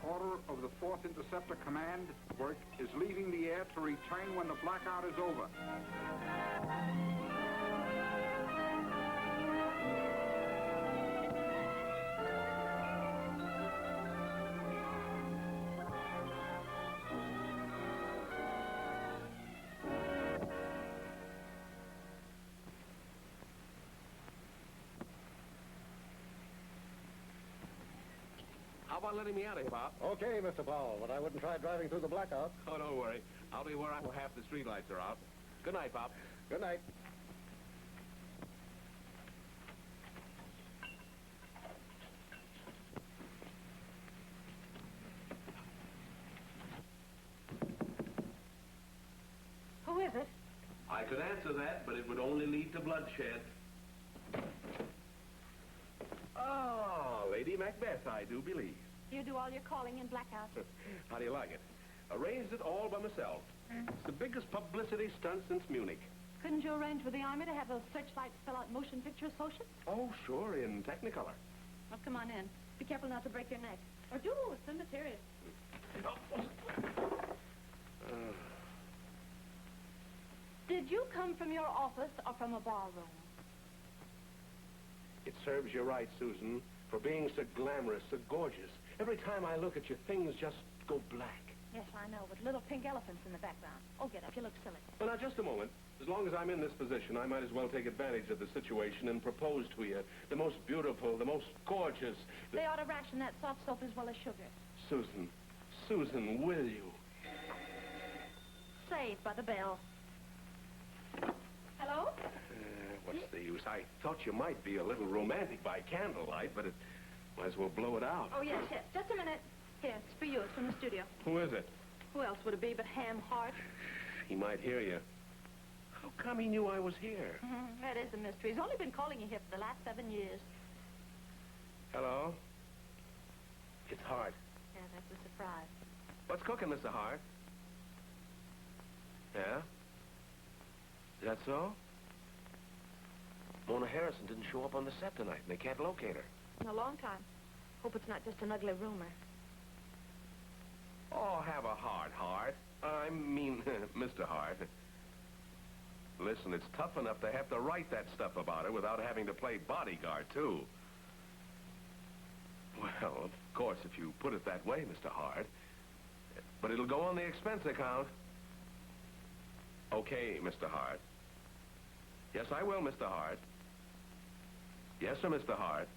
order of the 4th Interceptor Command, work is leaving the air to return when the blackout is over. How about letting me out of here, Bob? Okay, Mr. Powell, but I wouldn't try driving through the blackout. Oh, don't worry. I'll be where half the streetlights are out. Good night, Bob. Good night. Who is it? I could answer that, but it would only lead to bloodshed. Oh, Lady Macbeth, I do believe. You do all your calling in blackout. How do you like it? Arranged it all by myself. It's the biggest publicity stunt since Munich. Couldn't you arrange with the Army to have those searchlights spell out Motion Picture Associates? Oh, sure, in Technicolor. Well, come on in. Be careful not to break your neck. Or do, it's mysterious. Did you come from your office or from a barroom? It serves you right, Susan, for being so glamorous, so gorgeous. Every time I look at you, things just go black. Yes, I know, with little pink elephants in the background. Oh, get up. You look silly. Well, now, just a moment. As long as I'm in this position, I might as well take advantage of the situation and propose to you. The most beautiful, the most gorgeous... They ought to ration that soft soap as well as sugar. Susan, will you? Saved by the bell. Hello? What's the use? I thought you might be a little romantic by candlelight, but it might as well blow it out. Oh, yes. Just a minute. Here, it's for you. It's from the studio. Who is it? Who else would it be but Ham Hart? He might hear you. How come he knew I was here? That is a mystery. He's only been calling you here for the last 7 years. Hello? It's Hart. Yeah, that's a surprise. What's cooking, Mr. Hart? Yeah? Is that so? Mona Harrison didn't show up on the set tonight, and they can't locate her. In a long time. Hope it's not just an ugly rumor. Oh, have a heart, Hart. I mean, Mr. Hart. Listen, it's tough enough to have to write that stuff about her without having to play bodyguard, too. Well, of course, if you put it that way, Mr. Hart. But it'll go on the expense account. Okay, Mr. Hart. Yes, I will, Mr. Hart. Yes, sir, Mr. Hart.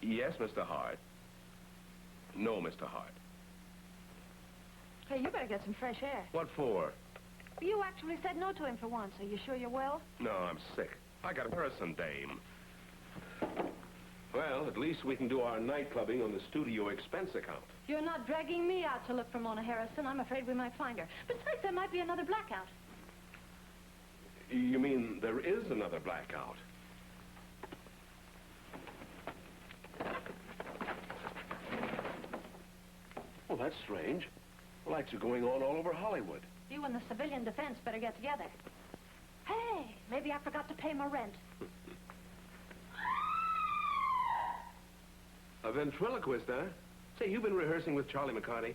Yes, Mr. Hart. No, Mr. Hart. Hey, you better get some fresh air. What for? You actually said no to him for once. Are you sure you're well? No, I'm sick. I got a Harrison dame. Well, at least we can do our night clubbing on the studio expense account. You're not dragging me out to look for Mona Harrison. I'm afraid we might find her. Besides, there might be another blackout. You mean there is another blackout? Well, that's strange. The lights are going on all over Hollywood. You and the civilian defense better get together. Hey, maybe I forgot to pay my rent. A ventriloquist, huh? Say, you've been rehearsing with Charlie McCarty?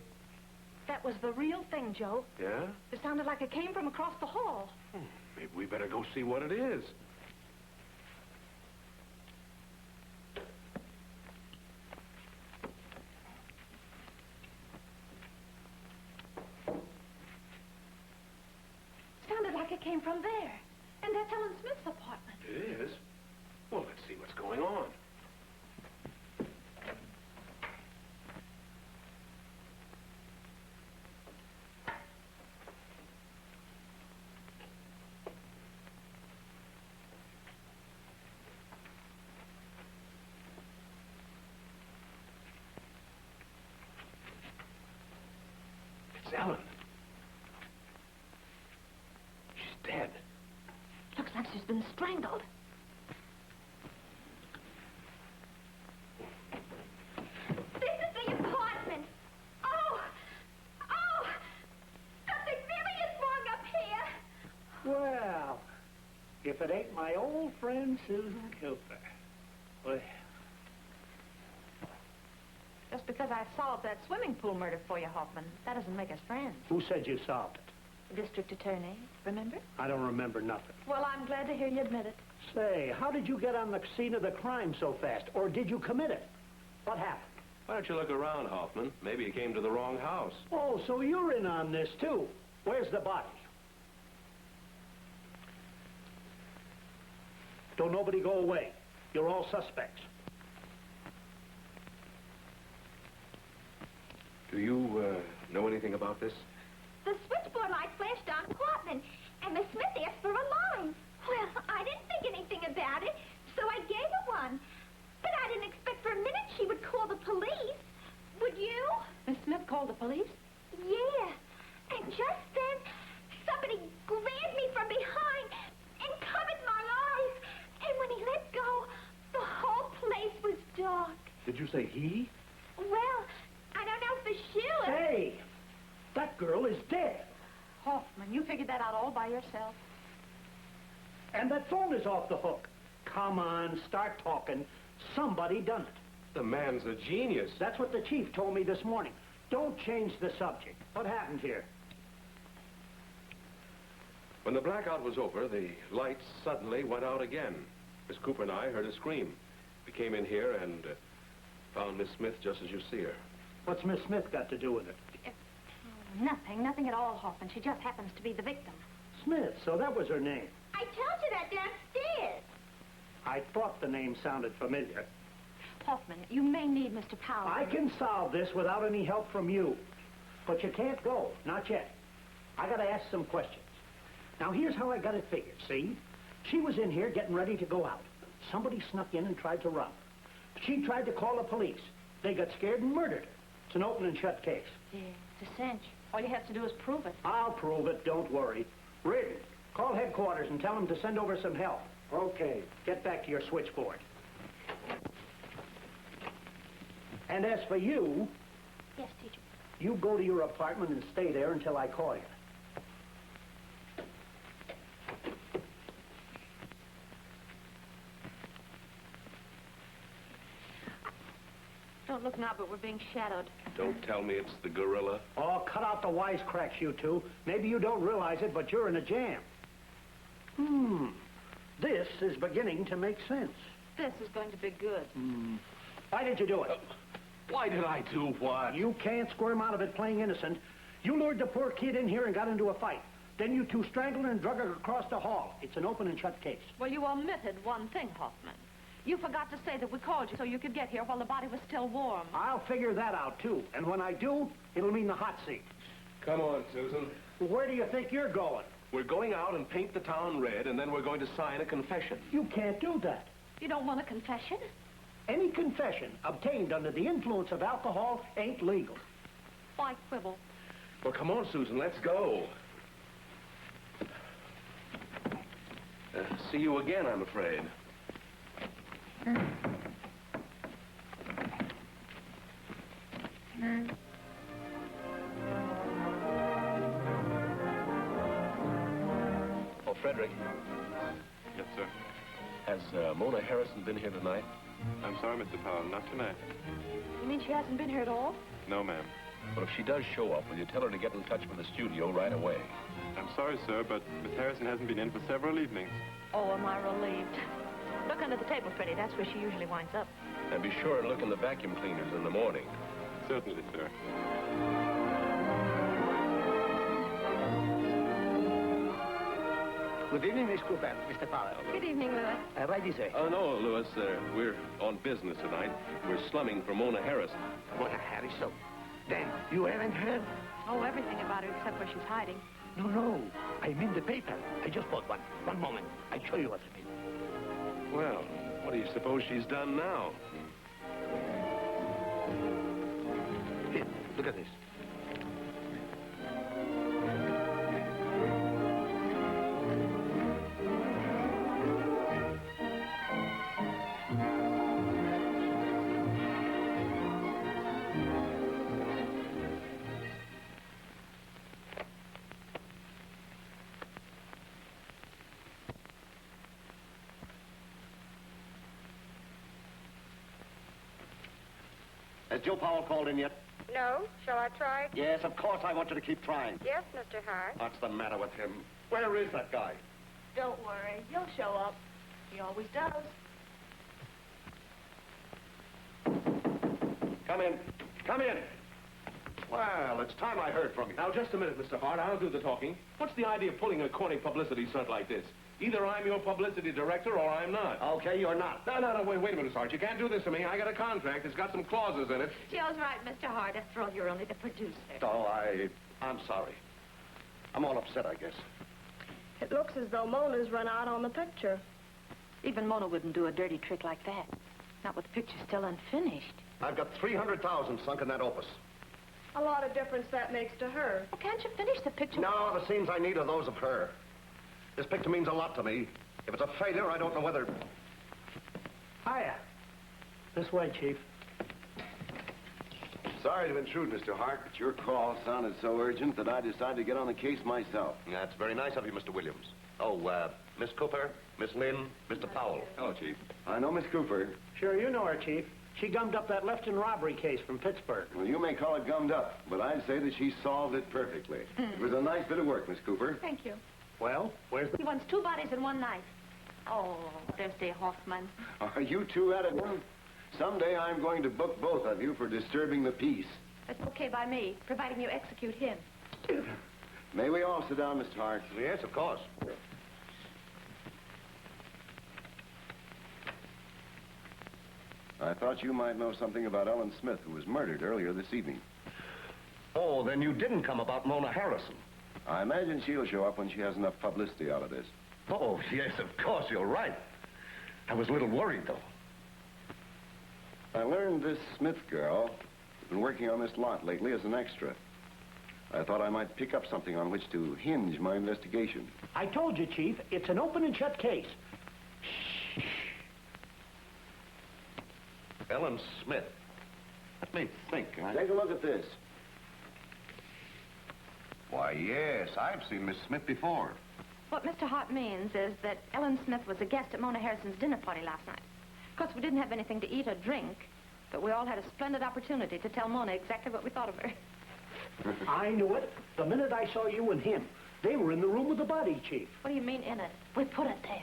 That was the real thing, Joe. Yeah? It sounded like it came from across the hall. Maybe we better go see what it is. Sounded like it came from there. And that's Ellen Smith's apartment. It is? Well, let's see what's going on. It's Ellen. She's dead. Looks like she's been strangled. This is the apartment. Oh! Something really is wrong up here. Well, if it ain't my old friend Susan Cooper. Well, Just because I solved that swimming pool murder for you, Hoffman, that doesn't make us friends. Who said you solved it? The district attorney, remember? I don't remember nothing. Well, I'm glad to hear you admit it. Say, how did you get on the scene of the crime so fast? Or did you commit it? What happened? Why don't you look around, Hoffman? Maybe you came to the wrong house. Oh, so you're in on this, too. Where's the body? Don't nobody go away. You're all suspects. Do you, know anything about this? The switchboard light flashed on Portman, and Miss Smith asked for a line. Well, I didn't think anything about it, so I gave her one. But I didn't expect for a minute she would call the police. Would you? Miss Smith called the police? Yeah. And just then, somebody grabbed me from behind and covered my eyes. And when he let go, the whole place was dark. Did you say he? Well, I don't know for sure. Hey, that girl is dead. Hoffman, you figured that out all by yourself. And that phone is off the hook. Come on, start talking. Somebody done it. The man's a genius. That's what the chief told me this morning. Don't change the subject. What happened here? When the blackout was over, the lights suddenly went out again. Miss Cooper and I heard a scream. We came in here and found Miss Smith just as you see her. What's Miss Smith got to do with it? Nothing at all, Hoffman. She just happens to be the victim. Smith, so that was her name. I told you that downstairs. I thought the name sounded familiar. Hoffman, you may need Mr. Powell. I can solve this without any help from you. But you can't go, not yet. I gotta ask some questions. Now, here's how I got it figured, see? She was in here getting ready to go out. Somebody snuck in and tried to rob her. She tried to call the police. They got scared and murdered her. It's an open and shut case. Yeah, it's a cinch. All you have to do is prove it. I'll prove it, don't worry. Reardon, call headquarters and tell them to send over some help. Okay, get back to your switchboard. And as for you, Yes, teacher. you go to your apartment and stay there until I call you. Don't look now, but we're being shadowed. Don't tell me it's the gorilla. Oh, cut out the wisecracks, you two. Maybe you don't realize it, but you're in a jam. This is beginning to make sense. This is going to be good. Why did you do it? Why did I do what? You can't squirm out of it playing innocent. You lured the poor kid in here and got into a fight. Then you two strangled her and drug her across the hall. It's an open and shut case. Well, you omitted one thing, Hoffman. You forgot to say that we called you so you could get here while the body was still warm. I'll figure that out, too. And when I do, it'll mean the hot seat. Come on, Susan. Where do you think you're going? We're going out and paint the town red, and then we're going to sign a confession. You can't do that. You don't want a confession? Any confession obtained under the influence of alcohol ain't legal. Why quibble? Well, come on, Susan, let's go. See you again, I'm afraid. Oh, Frederick. Yes, sir. Has Mona Harrison been here tonight? I'm sorry, Mr. Powell, not tonight. You mean she hasn't been here at all? No, ma'am. Well, if she does show up, will you tell her to get in touch with the studio right away? I'm sorry, sir, but Miss Harrison hasn't been in for several evenings. Oh, am I relieved. Look under the table, Freddie. That's where she usually winds up. And be sure and look in the vacuum cleaners in the morning. Certainly, sir. Good evening, Miss Cooper. Mr. Powell. Good evening, Louis. Right this way. Oh, no, Louis. We're on business tonight. We're slumming for Mona Harrison. Mona Harrison. Then, you haven't heard? Oh, everything about her except where she's hiding. No. I mean the paper. I just bought one. One moment. I'll show you what's in it. Well, what do you suppose she's done now? Here, look at this. Has Joe Powell called in yet? No. Shall I try? Yes, of course I want you to keep trying. Yes, Mr. Hart. What's the matter with him? Where is that guy? Don't worry. He'll show up. He always does. Come in. Come in. Well, it's time I heard from you. Now, just a minute, Mr. Hart. I'll do the talking. What's the idea of pulling a corny publicity stunt like this? Either I'm your publicity director or I'm not. Okay, you're not. No, wait a minute, Mr. Hart. You can't do this to me. I got a contract. It's got some clauses in it. Joe's right, Mr. Hart. After all, you're only the producer. Oh, I'm sorry. I'm all upset, I guess. It looks as though Mona's run out on the picture. Even Mona wouldn't do a dirty trick like that. Not with the picture still unfinished. I've got $300,000 sunk in that opus. A lot of difference that makes to her. Well, can't you finish the picture? No, the scenes I need are those of her. This picture means a lot to me. If it's a failure, I don't know whether... Hiya. This way, Chief. Sorry to intrude, Mr. Hart, but your call sounded so urgent that I decided to get on the case myself. That's very nice of you, Mr. Williams. Oh, Miss Cooper, Miss Lynn, Mr. Powell. Hello, Chief. I know Miss Cooper. Sure, you know her, Chief. She gummed up that Lefton robbery case from Pittsburgh. Well, you may call it gummed up, but I'd say that she solved it perfectly. It was a nice bit of work, Miss Cooper. Thank you. Well, where's the... He wants 2 bodies and 1 knife. Oh, Thursday Hoffman. Are you two at it? Someday I'm going to book both of you for disturbing the peace. That's okay by me, providing you execute him. May we all sit down, Mr. Hart? Yes, of course. I thought you might know something about Ellen Smith, who was murdered earlier this evening. Oh, then you didn't come about Mona Harrison. I imagine she'll show up when she has enough publicity out of this. Oh, yes, of course, you're right. I was a little worried, though. I learned this Smith girl has been working on this lot lately as an extra. I thought I might pick up something on which to hinge my investigation. I told you, Chief, it's an open and shut case. Ellen Smith. Let me think. Take a look at this. Why, yes, I've seen Miss Smith before. What Mr. Hart means is that Ellen Smith was a guest at Mona Harrison's dinner party last night. Of course, we didn't have anything to eat or drink, but we all had a splendid opportunity to tell Mona exactly what we thought of her. I knew it. The minute I saw you and him, they were in the room with the body, Chief. What do you mean, in it? We put it there.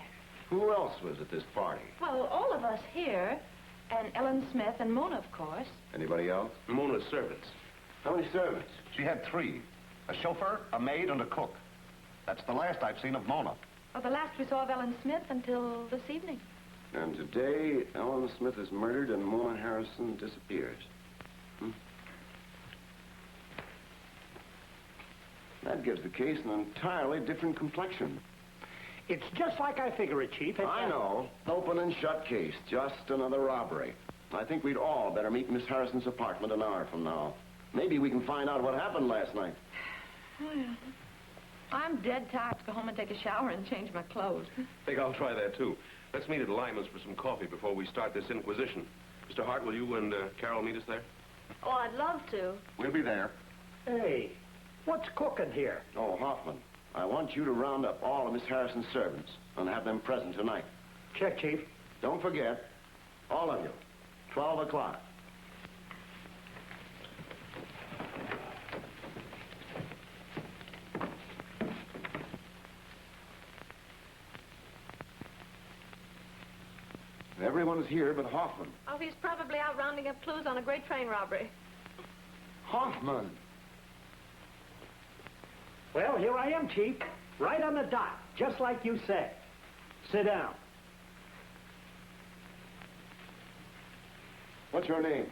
Who else was at this party? Well, all of us here, and Ellen Smith and Mona, of course. Anybody else? Mona's servants. How many servants? She had 3. A chauffeur, a maid, and a cook. That's the last I've seen of Mona. Well, the last we saw of Ellen Smith until this evening. And today, Ellen Smith is murdered and Mona Harrison disappears. That gives the case an entirely different complexion. It's just like I figure it, Chief. I know. Open and shut case. Just another robbery. I think we'd all better meet Miss Harrison's apartment an hour from now. Maybe we can find out what happened last night. I'm dead tired to go home and take a shower and change my clothes. Think I'll try that, too. Let's meet at Lyman's for some coffee before we start this inquisition. Mr. Hart, will you and Carol meet us there? Oh, I'd love to. We'll be there. Hey, what's cooking here? Oh, Hoffman, I want you to round up all of Miss Harrison's servants and have them present tonight. Check, Chief. Don't forget, all of you, 12 o'clock. Everyone's here but Hoffman. Oh, he's probably out rounding up clues on a great train robbery. Hoffman! Well, here I am, Chief. Right on the dot, just like you said. Sit down. What's your name?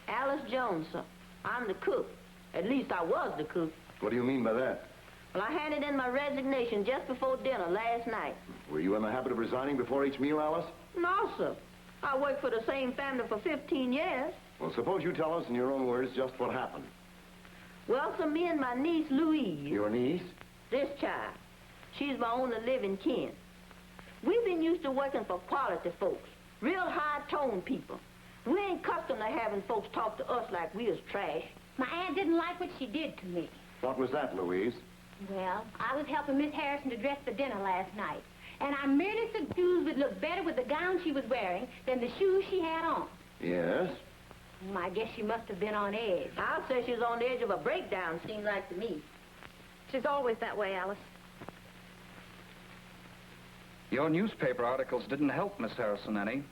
Alice Jones, sir. I'm the cook. At least I was the cook. What do you mean by that? Well, I handed in my resignation just before dinner last night. Were you in the habit of resigning before each meal, Alice? No, sir. I worked for the same family for 15 years. Well, suppose you tell us in your own words just what happened. Well, sir, me and my niece, Louise. Your niece? This child. She's my only living kin. We've been used to working for quality folks. Real high-toned people. We ain't accustomed to having folks talk to us like we was trash. My aunt didn't like what she did to me. What was that, Louise? Well, I was helping Miss Harrison to dress for dinner last night. And I merely said shoes would look better with the gown she was wearing than the shoes she had on. Yes? I guess she must have been on edge. I'll say she was on the edge of a breakdown, seems like to me. She's always that way, Alice. Your newspaper articles didn't help Miss Harrison any.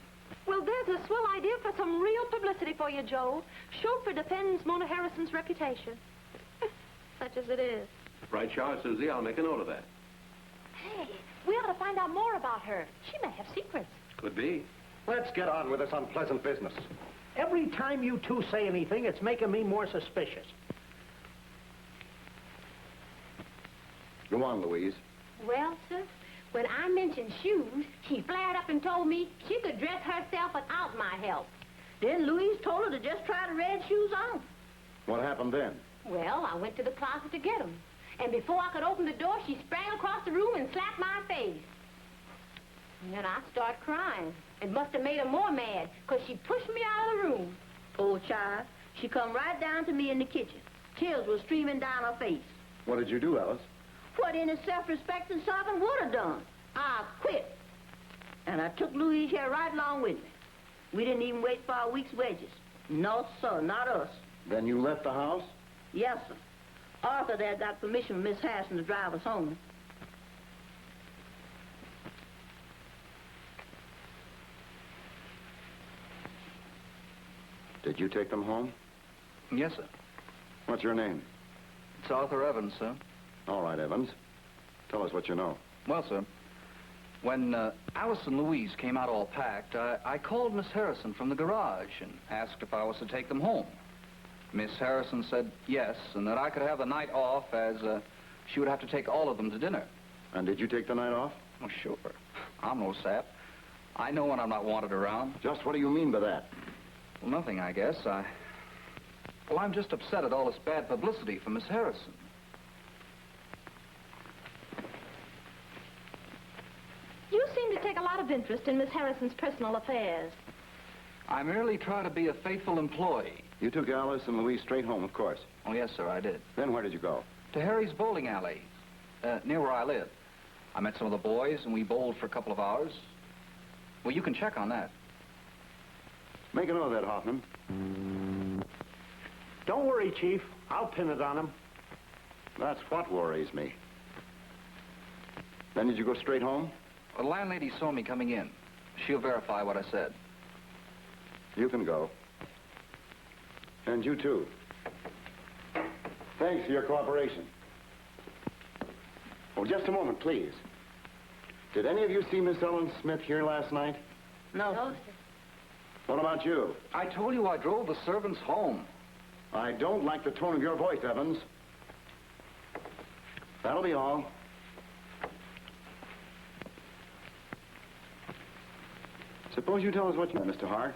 Well, there's a swell idea for some real publicity for you, Joe. Chauffeur defends Mona Harrison's reputation. Such as it is. Right, Charles, Susie. I'll make a note of that. Hey, we ought to find out more about her. She may have secrets. Could be. Let's get on with this unpleasant business. Every time you two say anything, it's making me more suspicious. Go on, Louise. Well, sir, when I mentioned shoes, she flared up and told me she could dress herself without my help. Then Louise told her to just try the red shoes on. What happened then? Well, I went to the closet to get them. And before I could open the door, she sprang across the room and slapped my face. And then I started crying. It must have made her more mad, because she pushed me out of the room. Poor child. She come right down to me in the kitchen. Tears were streaming down her face. What did you do, Alice? What any self-respecting servant would have done. I quit. And I took Louise here right along with me. We didn't even wait for our week's wages. No, sir, not us. Then you left the house? Yes, sir. Arthur there got permission from Miss Harrison to drive us home. Did you take them home? Yes, sir. What's your name? It's Arthur Evans, sir. All right, Evans. Tell us what you know. Well, sir, when Alice and Louise came out all packed, I called Miss Harrison from the garage and asked if I was to take them home. Miss Harrison said yes, and that I could have the night off as she would have to take all of them to dinner. And did you take the night off? Well, sure. I'm no sap. I know when I'm not wanted around. Just what do you mean by that? Well, nothing, I guess. Well, I'm just upset at all this bad publicity for Miss Harrison. You seem to take a lot of interest in Miss Harrison's personal affairs. I merely try to be a faithful employee. You took Alice and Louise straight home, of course. Oh, yes, sir, I did. Then where did you go? To Harry's bowling alley, near where I live. I met some of the boys, and we bowled for a couple of hours. Well, you can check on that. Make a note of that, Hoffman. Don't worry, Chief. I'll pin it on him. That's what worries me. Then did you go straight home? The landlady saw me coming in. She'll verify what I said. You can go. And you, too. Thanks for your cooperation. Oh, just a moment, please. Did any of you see Miss Ellen Smith here last night? No, sir. What about you? I told you I drove the servants home. I don't like the tone of your voice, Evans. That'll be all. Suppose you tell us what you know, Mr. Hart.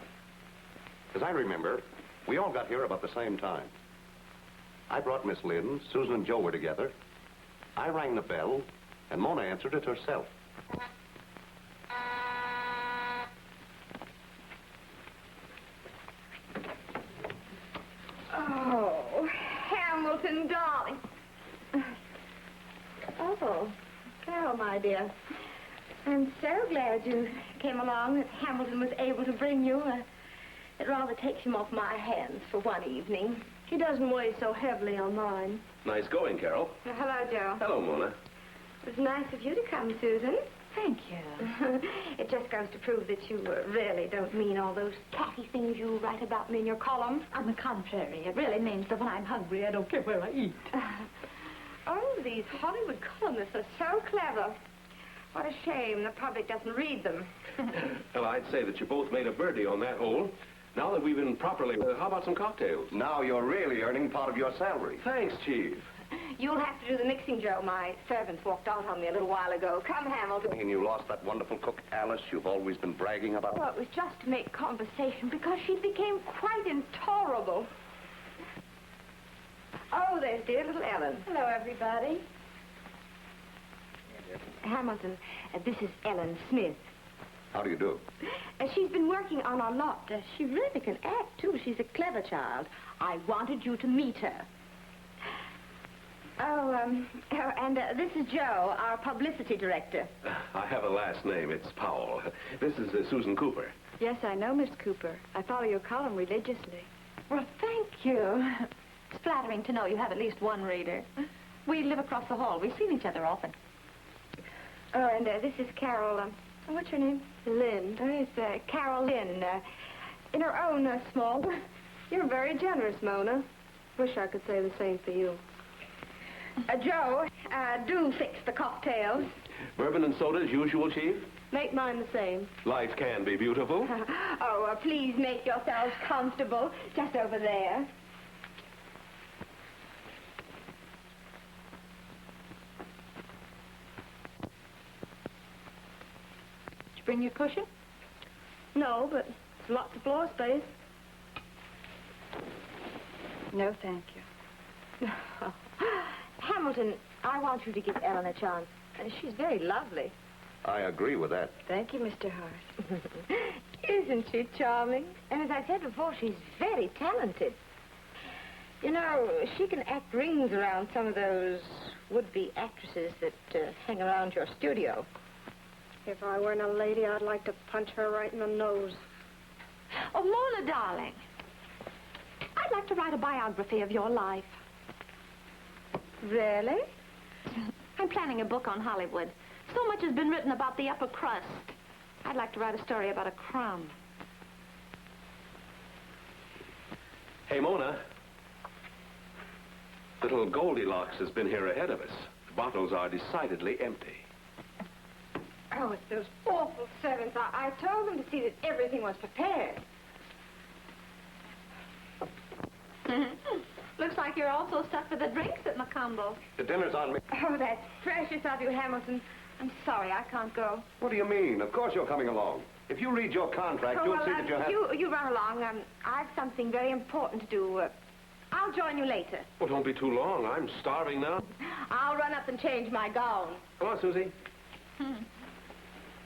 As I remember, we all got here about the same time. I brought Miss Lynn, Susan and Joe were together. I rang the bell, and Mona answered it herself. Oh, Hamilton, darling. Oh, Carol, my dear. I'm so glad you came along, that Hamilton was able to bring you. It rather takes him off my hands for one evening. He doesn't weigh so heavily on mine. Nice going, Carol. Hello, Joe. Hello, Mona. It was nice of you to come, Susan. Thank you. It just goes to prove that you really don't mean all those catty things you write about me in your column. On the contrary, it really means that when I'm hungry, I don't care where I eat. Oh, these Hollywood columnists are so clever. What a shame the public doesn't read them. Well, I'd say that you both made a birdie on that hole. Now that we've been properly... how about some cocktails? Now you're really earning part of your salary. Thanks, Chief. You'll have to do the mixing, Joe. My servants walked out on me a little while ago. Come, Hamilton. And you lost that wonderful cook, Alice, you've always been bragging about. Well, it was just to make conversation because she became quite intolerable. Oh, there's dear little Ellen. Hello, everybody. Hamilton, this is Ellen Smith. How do you do? She's been working on our lot. She really can act, too. She's a clever child. I wanted you to meet her. And this is Joe, our publicity director. I have a last name. It's Powell. This is Susan Cooper. Yes, I know, Miss Cooper. I follow your column religiously. Well, thank you. It's flattering to know you have at least one reader. We live across the hall. We've seen each other often. Oh, and this is Carol. What's your name? Lynn. It's Carol Lynn. In her own small. You're very generous, Mona. Wish I could say the same for you. Joe, do fix the cocktails. Bourbon and soda as usual, Chief? Make mine the same. Life can be beautiful. Oh, please make yourselves comfortable. Just over there. Did you bring your cushion? No, but it's lots of floor space. No, thank you. Hamilton, I want you to give Ellen a chance. She's very lovely. I agree with that. Thank you, Mr. Hart. Isn't she charming? And as I said before, she's very talented. You know, she can act rings around some of those would-be actresses that hang around your studio. If I weren't a lady, I'd like to punch her right in the nose. Oh, Mona, darling. I'd like to write a biography of your life. Really? I'm planning a book on Hollywood. So much has been written about the upper crust. I'd like to write a story about a crumb. Hey, Mona. Little Goldilocks has been here ahead of us. The bottles are decidedly empty. Oh, it's those awful servants. I told them to see that everything was prepared. Looks like you're also stuck with the drinks at Macombo. The dinner's on me. Oh, that's precious of you, Hamilton. I'm sorry, I can't go. What do you mean? Of course you're coming along. If you read your contract, you'll see that you have... You run along. I've something very important to do. I'll join you later. Well, don't be too long. I'm starving now. I'll run up and change my gown. Come on, Susie.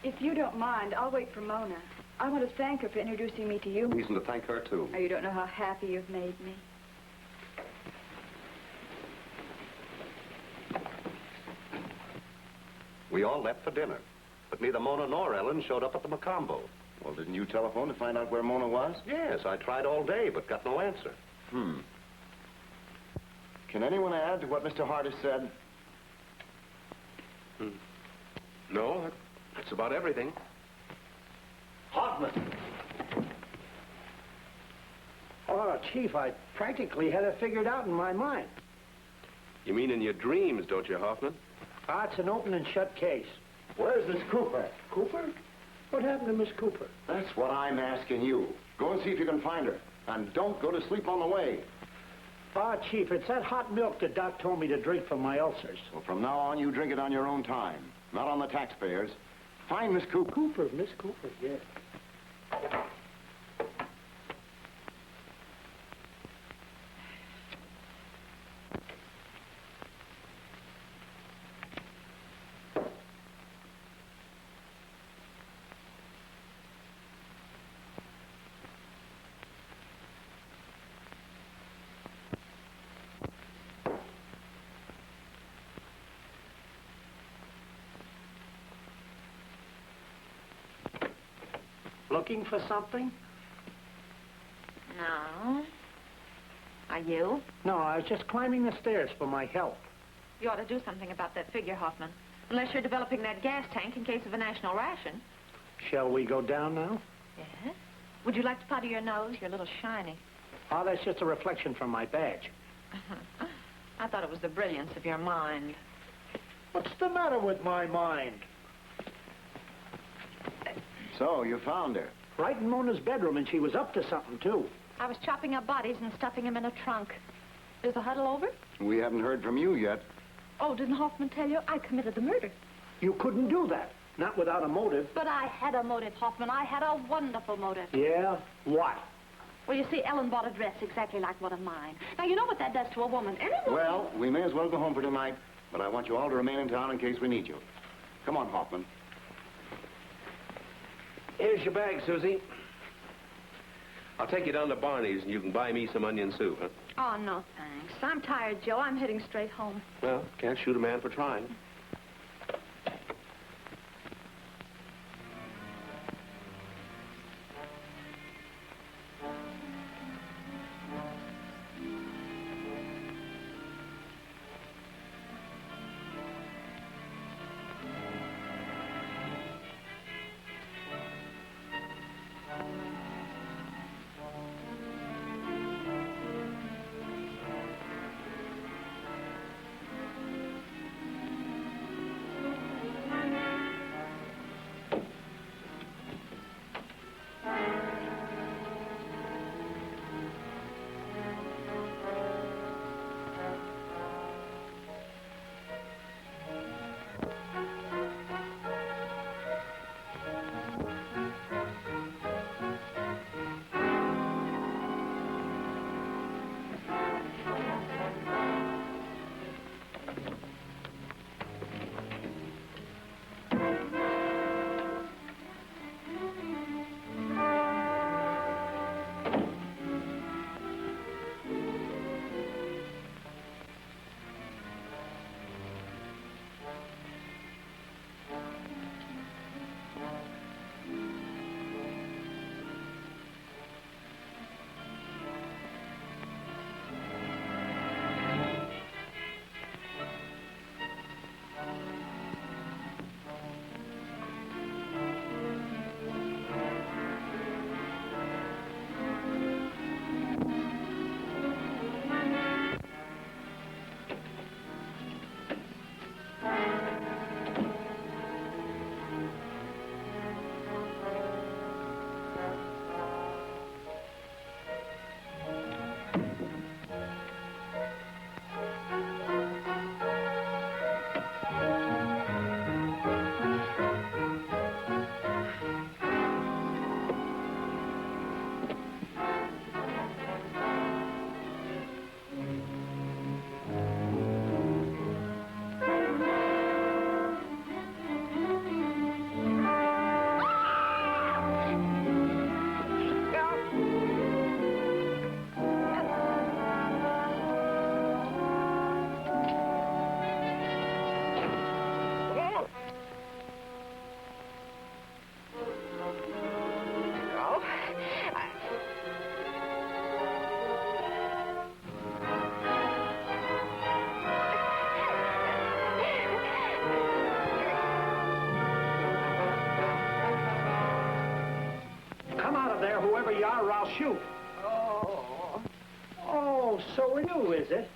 If you don't mind, I'll wait for Mona. I want to thank her for introducing me to you. Reason to thank her, too. Oh, you don't know how happy you've made me. We all left for dinner, but neither Mona nor Ellen showed up at the Macombo. Well, didn't you telephone to find out where Mona was? Yes, I tried all day, but got no answer. Can anyone add to what Mr. Hart has said? No, that's about everything. Hoffman. Oh, Chief, I practically had it figured out in my mind. You mean in your dreams, don't you, Hoffman? It's an open and shut case. Where's Miss Cooper? Cooper? What happened to Miss Cooper? That's what I'm asking you. Go and see if you can find her. And don't go to sleep on the way. Chief, it's that hot milk that Doc told me to drink for my ulcers. Well, from now on, you drink it on your own time. Not on the taxpayers. Find Miss Cooper. Miss Cooper, yes. Looking for something? No. Are you? No, I was just climbing the stairs for my health. You ought to do something about that figure, Hoffman. Unless you're developing that gas tank in case of a national ration. Shall we go down now? Yes. Would you like to powder your nose? You're a little shiny. Oh, that's just a reflection from my badge. I thought it was the brilliance of your mind. What's the matter with my mind? So, you found her. Right in Mona's bedroom, and she was up to something, too. I was chopping up bodies and stuffing them in a trunk. Is the huddle over? We haven't heard from you yet. Oh, didn't Hoffman tell you? I committed the murder. You couldn't do that. Not without a motive. But I had a motive, Hoffman. I had a wonderful motive. Yeah? What? Well, you see, Ellen bought a dress exactly like one of mine. Now, you know what that does to a woman. Any woman... Well, we may as well go home for tonight, but I want you all to remain in town in case we need you. Come on, Hoffman. Here's your bag, Susie. I'll take you down to Barney's and you can buy me some onion soup, huh? Oh, no, thanks. I'm tired, Joe. I'm heading straight home. Well, can't shoot a man for trying. there, whoever you are, or I'll shoot. Oh. Oh, so are you, is it?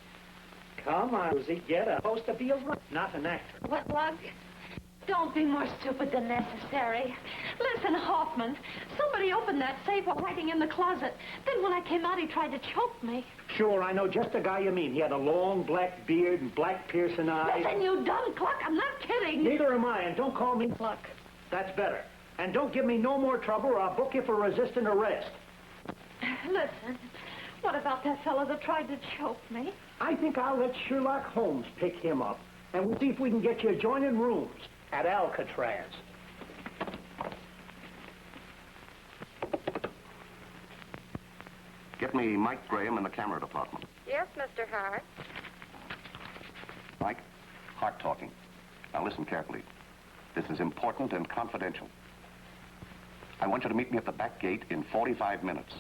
Come on, Susie, get up. Supposed to be a not an actor. What, Lug? Don't be more stupid than necessary. Listen, Hoffman, somebody opened that safe while hiding in the closet. Then when I came out, he tried to choke me. Sure, I know just the guy you mean. He had a long black beard and black piercing eyes. Listen, you dumb cluck, I'm not kidding. Neither am I, and don't call me Cluck. That's better. And don't give me no more trouble or I'll book you for resisting arrest. Listen, what about that fellow that tried to choke me? I think I'll let Sherlock Holmes pick him up, and we'll see if we can get you adjoining rooms at Alcatraz. Get me Mike Graham in the camera department. Yes, Mr. Hart. Mike, Hart talking. Now listen carefully. This is important and confidential. I want you to meet me at the back gate in 45 minutes.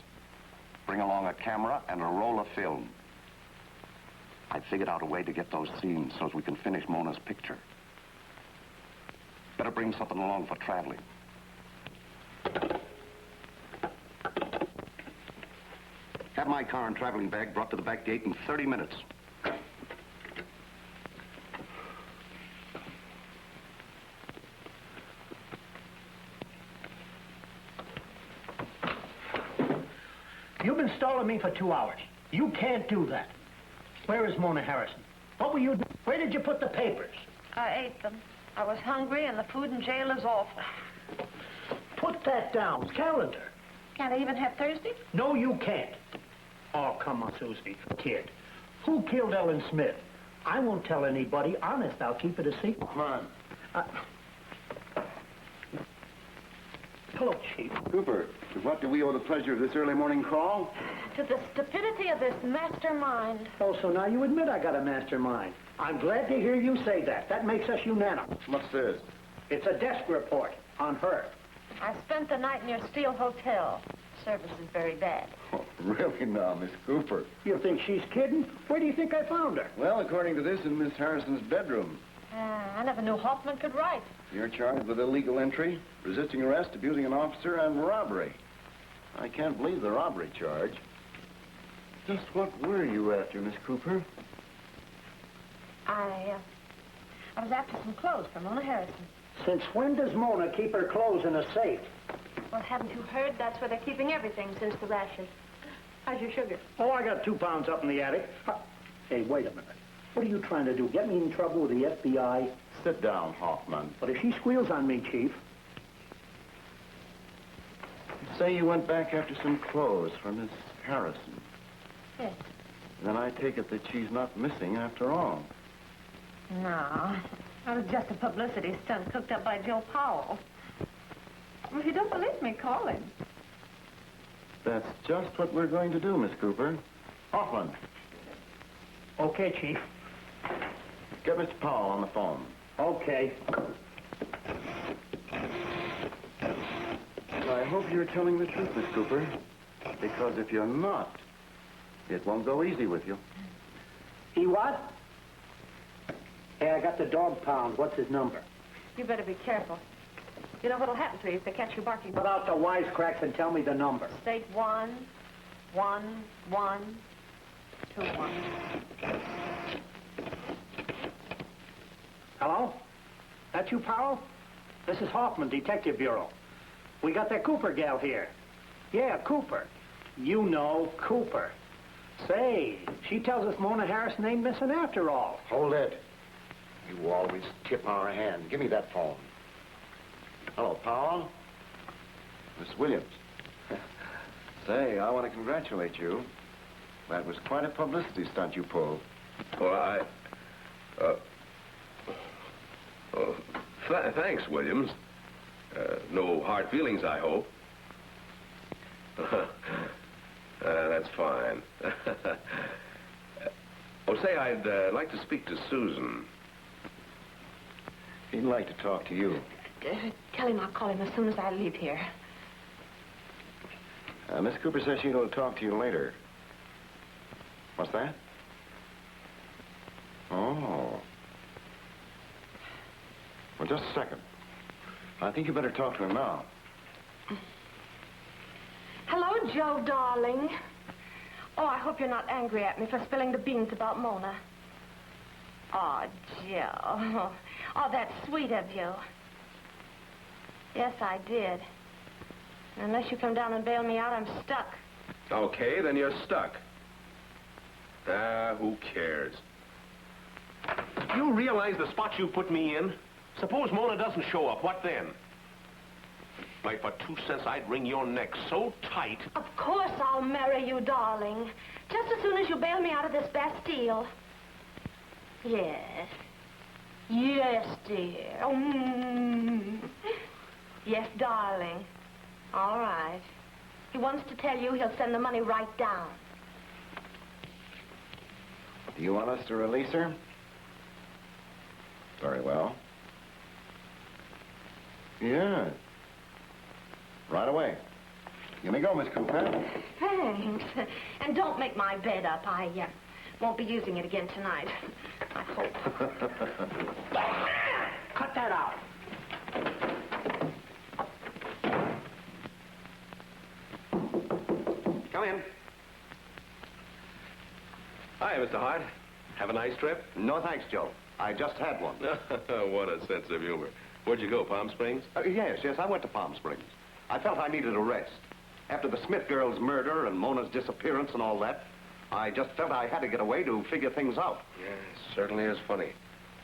Bring along a camera and a roll of film. I figured out a way to get those scenes so as we can finish Mona's picture. Better bring something along for traveling. Have my car and traveling bag brought to the back gate in 30 minutes. You've been stalling me for 2 hours. You can't do that. Where is Mona Harrison? What were you doing? Where did you put the papers? I ate them. I was hungry, and the food in jail is awful. Put that down. Calendar. Can't I even have Thursday? No, you can't. Oh, come on, Susie. Kid. Who killed Ellen Smith? I won't tell anybody. Honest, I'll keep it a secret. Come on. Hello, Chief. Cooper, to what do we owe the pleasure of this early morning call? To the stupidity of this mastermind. Oh, so now you admit I got a mastermind. I'm glad to hear you say that. That makes us unanimous. What's this? It's a desk report on her. I spent the night near Steele Hotel. Service is very bad. Oh, really now, Miss Cooper? You think she's kidding? Where do you think I found her? Well, according to this, in Miss Harrison's bedroom. I never knew Hoffman could write. You're charged with illegal entry, resisting arrest, abusing an officer, and robbery. I can't believe the robbery charge. Just what were you after, Miss Cooper? I was after some clothes for Mona Harrison. Since when does Mona keep her clothes in a safe? Well, haven't you heard? That's where they're keeping everything since the rashes. How's your sugar? Oh, I got 2 pounds up in the attic. Hey, wait a minute. What are you trying to do? Get me in trouble with the FBI? Sit down, Hoffman. But if she squeals on me, Chief... Say you went back after some clothes for Miss Harrison. Yes. Then I take it that she's not missing after all. No. That was just a publicity stunt cooked up by Joe Powell. Well, if you don't believe me, call him. That's just what we're going to do, Miss Cooper. Hoffman. Okay, Chief. Get Mr. Powell on the phone. Okay. I hope you're telling the truth, Miss Cooper. Because if you're not, it won't go easy with you. He what? Hey, I got the dog pound. What's his number? You better be careful. You know what'll happen to you if they catch you barking. Put out the wisecracks and tell me the number. State 1, 1, 1, 2, 1. Hello? That you, Powell? This is Hoffman, Detective Bureau. We got that Cooper gal here. Yeah, Cooper. You know, Cooper. Say, she tells us Mona Harrison ain't missing after all. Hold it. You always tip our hand. Give me that phone. Hello, Powell. Miss Williams. Say, I want to congratulate you. That was quite a publicity stunt you pulled. Well, thanks, Williams. No hard feelings, I hope. That's fine. Say, I'd like to speak to Susan. He'd like to talk to you. Tell him I'll call him as soon as I leave here. Miss Cooper says she'll talk to you later. What's that? Oh. Well, just a second. I think you better talk to him now. Joe, darling. Oh, I hope you're not angry at me for spilling the beans about Mona. Oh, Joe. Oh, that's sweet of you. Yes, I did. Unless you come down and bail me out, I'm stuck. Okay, then you're stuck. Who cares? You realize the spot you put me in? Suppose Mona doesn't show up, what then? Like, for 2 cents, I'd wring your neck so tight. Of course I'll marry you, darling. Just as soon as you bail me out of this Bastille. Yes. Yes, dear. Yes, darling. All right. He wants to tell you he'll send the money right down. Do you want us to release her? Very well. Yeah. Right away. Here we go, Miss Cooper. Thanks. And don't make my bed up. I won't be using it again tonight. I hope. Cut that out. Come in. Hi, Mr. Hart. Have a nice trip? No, thanks, Joe. I just had one. What a sense of humor. Where'd you go, Palm Springs? Yes, I went to Palm Springs. I felt I needed a rest. After the Smith girl's murder and Mona's disappearance and all that, I just felt I had to get away to figure things out. Yeah, it certainly is funny.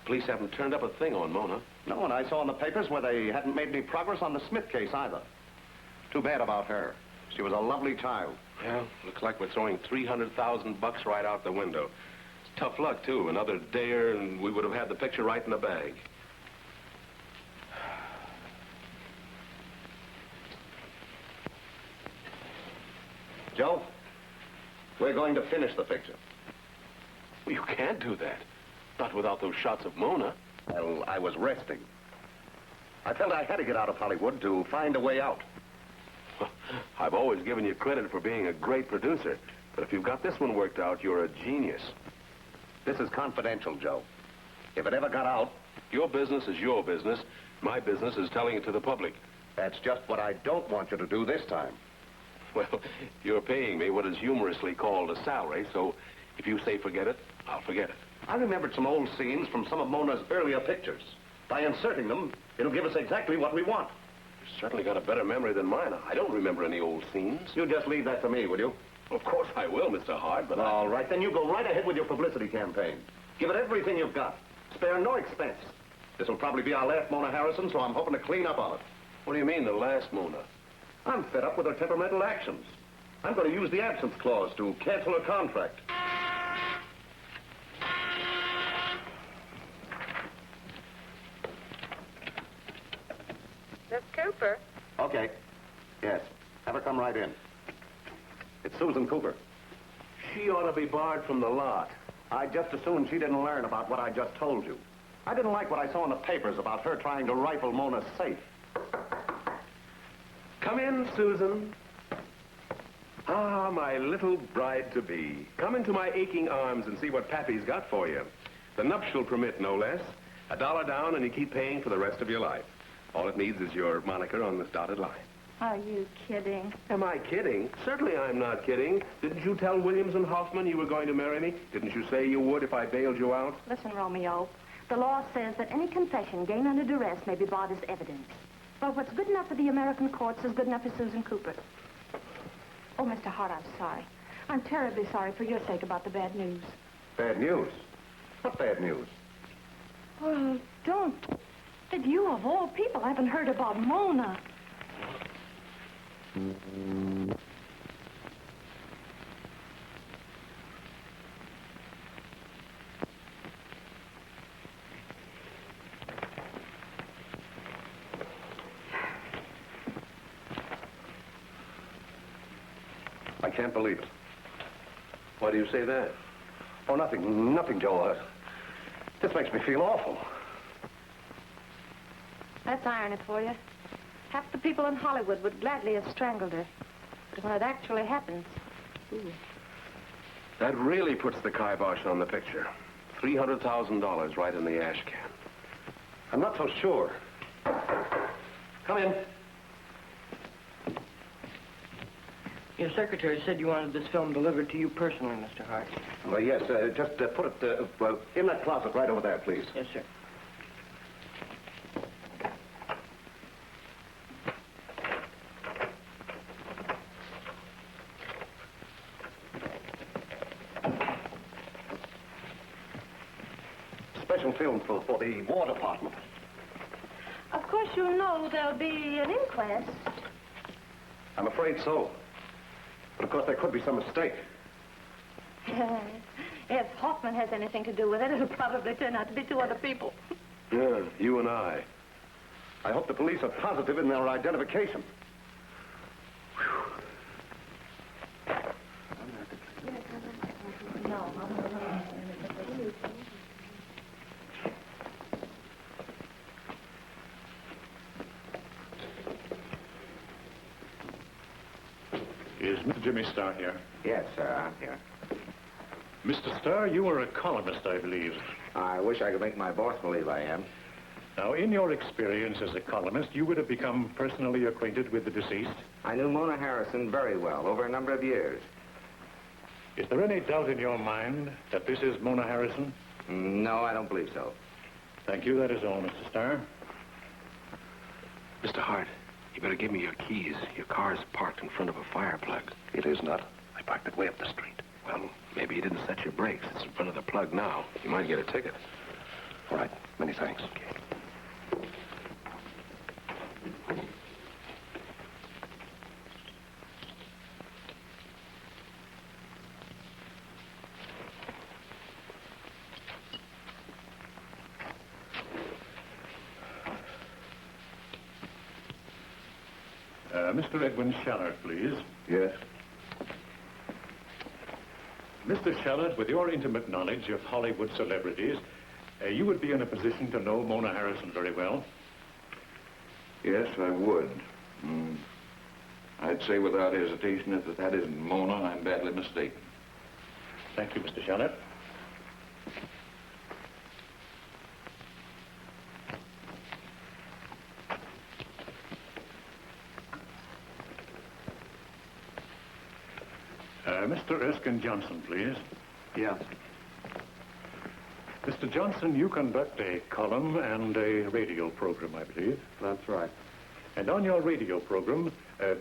Police haven't turned up a thing on Mona. No, and I saw in the papers where they hadn't made any progress on the Smith case either. Too bad about her. She was a lovely child. Well, looks like we're throwing $300,000 right out the window. It's tough luck, too. Another dayer, and we would have had the picture right in the bag. Joe, we're going to finish the picture. Well, you can't do that. Not without those shots of Mona. Well, I was resting. I felt I had to get out of Hollywood to find a way out. I've always given you credit for being a great producer. But if you've got this one worked out, you're a genius. This is confidential, Joe. If it ever got out... Your business is your business. My business is telling it to the public. That's just what I don't want you to do this time. Well, you're paying me what is humorously called a salary, so if you say forget it, I'll forget it. I remembered some old scenes from some of Mona's earlier pictures. By inserting them, it'll give us exactly what we want. You've certainly got a better memory than mine. I don't remember any old scenes. You just leave that to me, will you? Of course I will, Mr. Hart, but All right, then you go right ahead with your publicity campaign. Give it everything you've got. Spare no expense. This will probably be our last Mona Harrison, so I'm hoping to clean up on it. What do you mean, the last Mona? I'm fed up with her temperamental actions. I'm going to use the absence clause to cancel her contract. Miss Cooper? Okay. Yes. Have her come right in. It's Susan Cooper. She ought to be barred from the lot. I'd just as soon she didn't learn about what I just told you. I didn't like what I saw in the papers about her trying to rifle Mona's safe. Come in, Susan. Ah, my little bride-to-be. Come into my aching arms and see what Pappy's got for you. The nuptial permit, no less. $1 down and you keep paying for the rest of your life. All it needs is your moniker on this dotted line. Are you kidding? Am I kidding? Certainly I'm not kidding. Didn't you tell Williams and Hoffman you were going to marry me? Didn't you say you would if I bailed you out? Listen, Romeo. The law says that any confession gained under duress may be barred as evidence. But what's good enough for the American courts is good enough for Susan Cooper. Oh, Mr. Hart, I'm sorry. I'm terribly sorry for your sake about the bad news. Bad news? What bad news? Well, don't. That you, of all people, haven't heard about Mona. I can't believe it. Why do you say that? Oh, nothing, Joe. This makes me feel awful. That's irony for you. Half the people in Hollywood would gladly have strangled her. But when it actually happens... Ooh. That really puts the kibosh on the picture. $300,000 right in the ash can. I'm not so sure. Come in. Your secretary said you wanted this film delivered to you personally, Mr. Hart. Well, yes, just put it in that closet right over there, please. Yes, sir. Special film for the War Department. Of course, you know there'll be an inquest. I'm afraid so. But of course, there could be some mistake. If Hoffman has anything to do with it, it'll probably turn out to be 2 other people. Yeah, you and I. I hope the police are positive in their identification. Is Mr. Jimmy Starr here? Yes, sir, I'm here. Mr. Starr, you are a columnist, I believe. I wish I could make my boss believe I am. Now, in your experience as a columnist, you would have become personally acquainted with the deceased? I knew Mona Harrison very well, over a number of years. Is there any doubt in your mind that this is Mona Harrison? No, I don't believe so. Thank you. That is all, Mr. Starr. Mr. Hart, you better give me your keys. Your car's parked in front of a fire plug. It is not. I parked it way up the street. Well, maybe you didn't set your brakes. It's in front of the plug now. You might get a ticket. All right. Many thanks. Okay. Mr. Edwin Shallard, please. Yes? Mr. Shallard, with your intimate knowledge of Hollywood celebrities, you would be in a position to know Mona Harrison very well. Yes, I would. I'd say without hesitation if that isn't Mona, I'm badly mistaken. Thank you, Mr. Shallard. Mr. Erskine Johnson, please. Yes. Mr. Johnson, you conduct a column and a radio program, I believe. That's right. And on your radio program,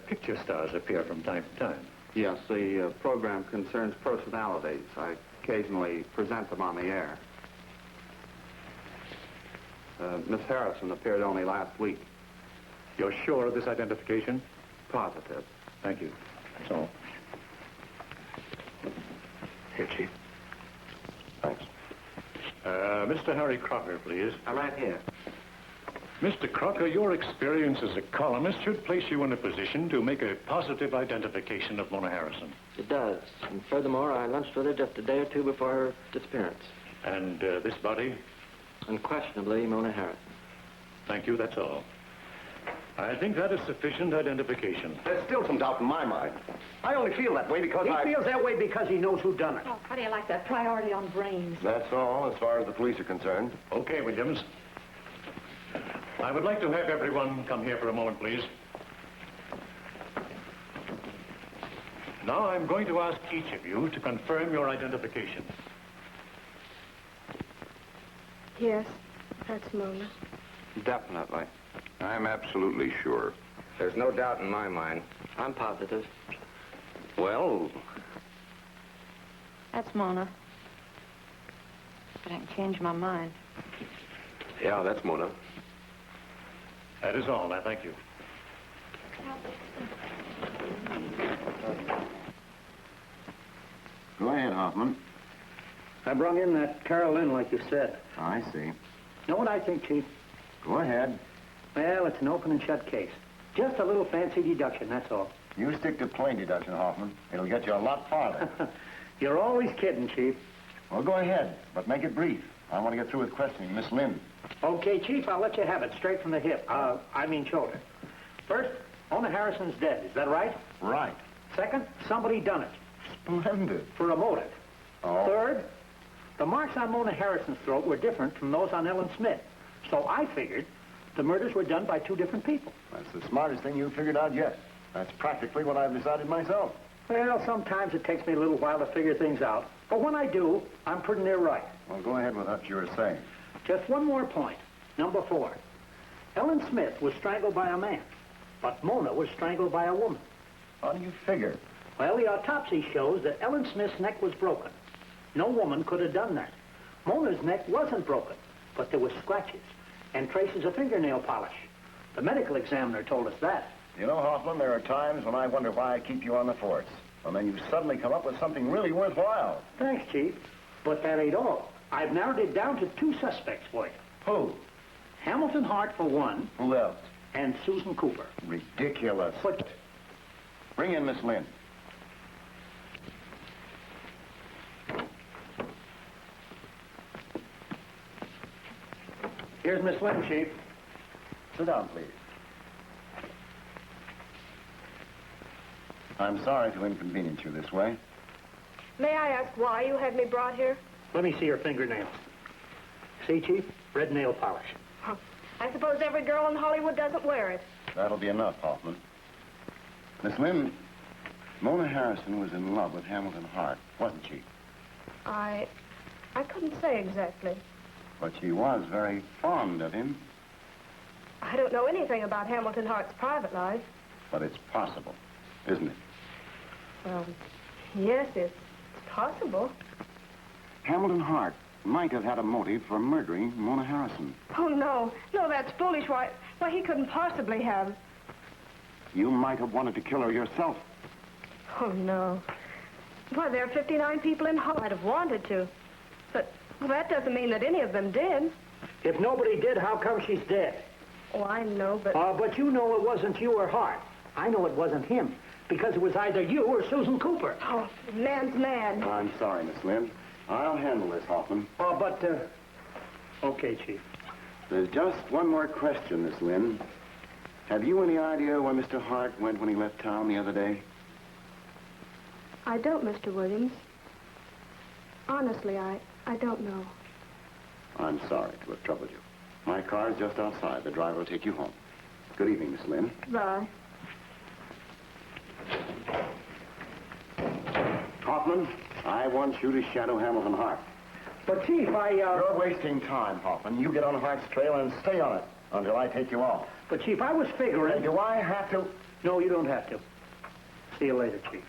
picture stars appear from time to time. Yes, the program concerns personalities. I occasionally present them on the air. Miss Harrison appeared only last week. You're sure of this identification? Positive. Thank you. That's all. Here, Chief. Thanks. Mr. Harry Crocker, please. I'm right here. Mr. Crocker, your experience as a columnist should place you in a position to make a positive identification of Mona Harrison. It does. And furthermore, I lunched with her just a day or 2 before her disappearance. And this body? Unquestionably, Mona Harrison. Thank you, that's all. I think that is sufficient identification. There's still some doubt in my mind. I only feel that way because He feels that way because he knows who done it. Oh, how do you like that priority on brains? That's all, as far as the police are concerned. Okay, Williams. I would like to have everyone come here for a moment, please. Now I'm going to ask each of you to confirm your identification. Yes, that's Mona. Definitely. I'm absolutely sure. There's no doubt in my mind. I'm positive. Well, That's Mona. But I can change my mind. Yeah, that's Mona. That is all. I thank you. Go ahead, Hoffman. I brung in that Carol Lynn like you said. I see. Know what I think, Chief? Go ahead. Well, it's an open and shut case. Just a little fancy deduction, that's all. You stick to plain deduction, Hoffman. It'll get you a lot farther. You're always kidding, Chief. Well, go ahead, but make it brief. I want to get through with questioning Miss Lynn. Okay, Chief, I'll let you have it straight from the hip. Shoulder. First, Mona Harrison's dead. Is that right? Right. Second, somebody done it. Splendid. For a motive. Oh. Third, the marks on Mona Harrison's throat were different from those on Ellen Smith. So I figured the murders were done by 2 different people. That's the smartest thing you've figured out yet. That's practically what I've decided myself. Well, sometimes it takes me a little while to figure things out. But when I do, I'm pretty near right. Well, go ahead with what you were saying. Just one more point. Number 4. Ellen Smith was strangled by a man, but Mona was strangled by a woman. How do you figure? Well, the autopsy shows that Ellen Smith's neck was broken. No woman could have done that. Mona's neck wasn't broken, but there were scratches and traces of fingernail polish. The medical examiner told us that. You know, Hoffman, there are times when I wonder why I keep you on the force. And then you suddenly come up with something really worthwhile. Thanks, Chief. But that ain't all. I've narrowed it down to 2 suspects for you. Who? Hamilton Hart, for one. Who else? And Susan Cooper. Ridiculous. But bring in Miss Lynn. here's Miss Lynn, Chief. Sit down, please. I'm sorry to inconvenience you this way. May I ask why you had me brought here? Let me see your fingernails. See, Chief? Red nail polish. Huh. I suppose every girl in Hollywood doesn't wear it. That'll be enough, Hoffman. Miss Lynn, Mona Harrison was in love with Hamilton Hart, wasn't she? I couldn't say exactly. But she was very fond of him. I don't know anything about Hamilton Hart's private life. But it's possible, isn't it? Well, yes, it's possible. Hamilton Hart might have had a motive for murdering Mona Harrison. Oh, no. No, that's foolish. Why, he couldn't possibly have. You might have wanted to kill her yourself. Oh, no. Why, there are 59 people in Hollywood I'd have wanted to. But well, that doesn't mean that any of them did. If nobody did, how come she's dead? Oh, I know, but... But you know it wasn't you or Hart. I know it wasn't him, because it was either you or Susan Cooper. Oh, man's mad. I'm sorry, Miss Lynn. I'll handle this, Hoffman. Okay, Chief. There's just one more question, Miss Lynn. Have you any idea where Mr. Hart went when he left town the other day? I don't, Mr. Williams. Honestly, I don't know. I'm sorry to have troubled you. My car's just outside. The driver will take you home. Good evening, Miss Lynn. Bye. Hoffman, I want you to shadow Hamilton Hart. But, Chief, You're wasting time, Hoffman. You get on Hart's trail and stay on it until I take you off. But, Chief, I was figuring... Do I have to? No, you don't have to. See you later, Chief.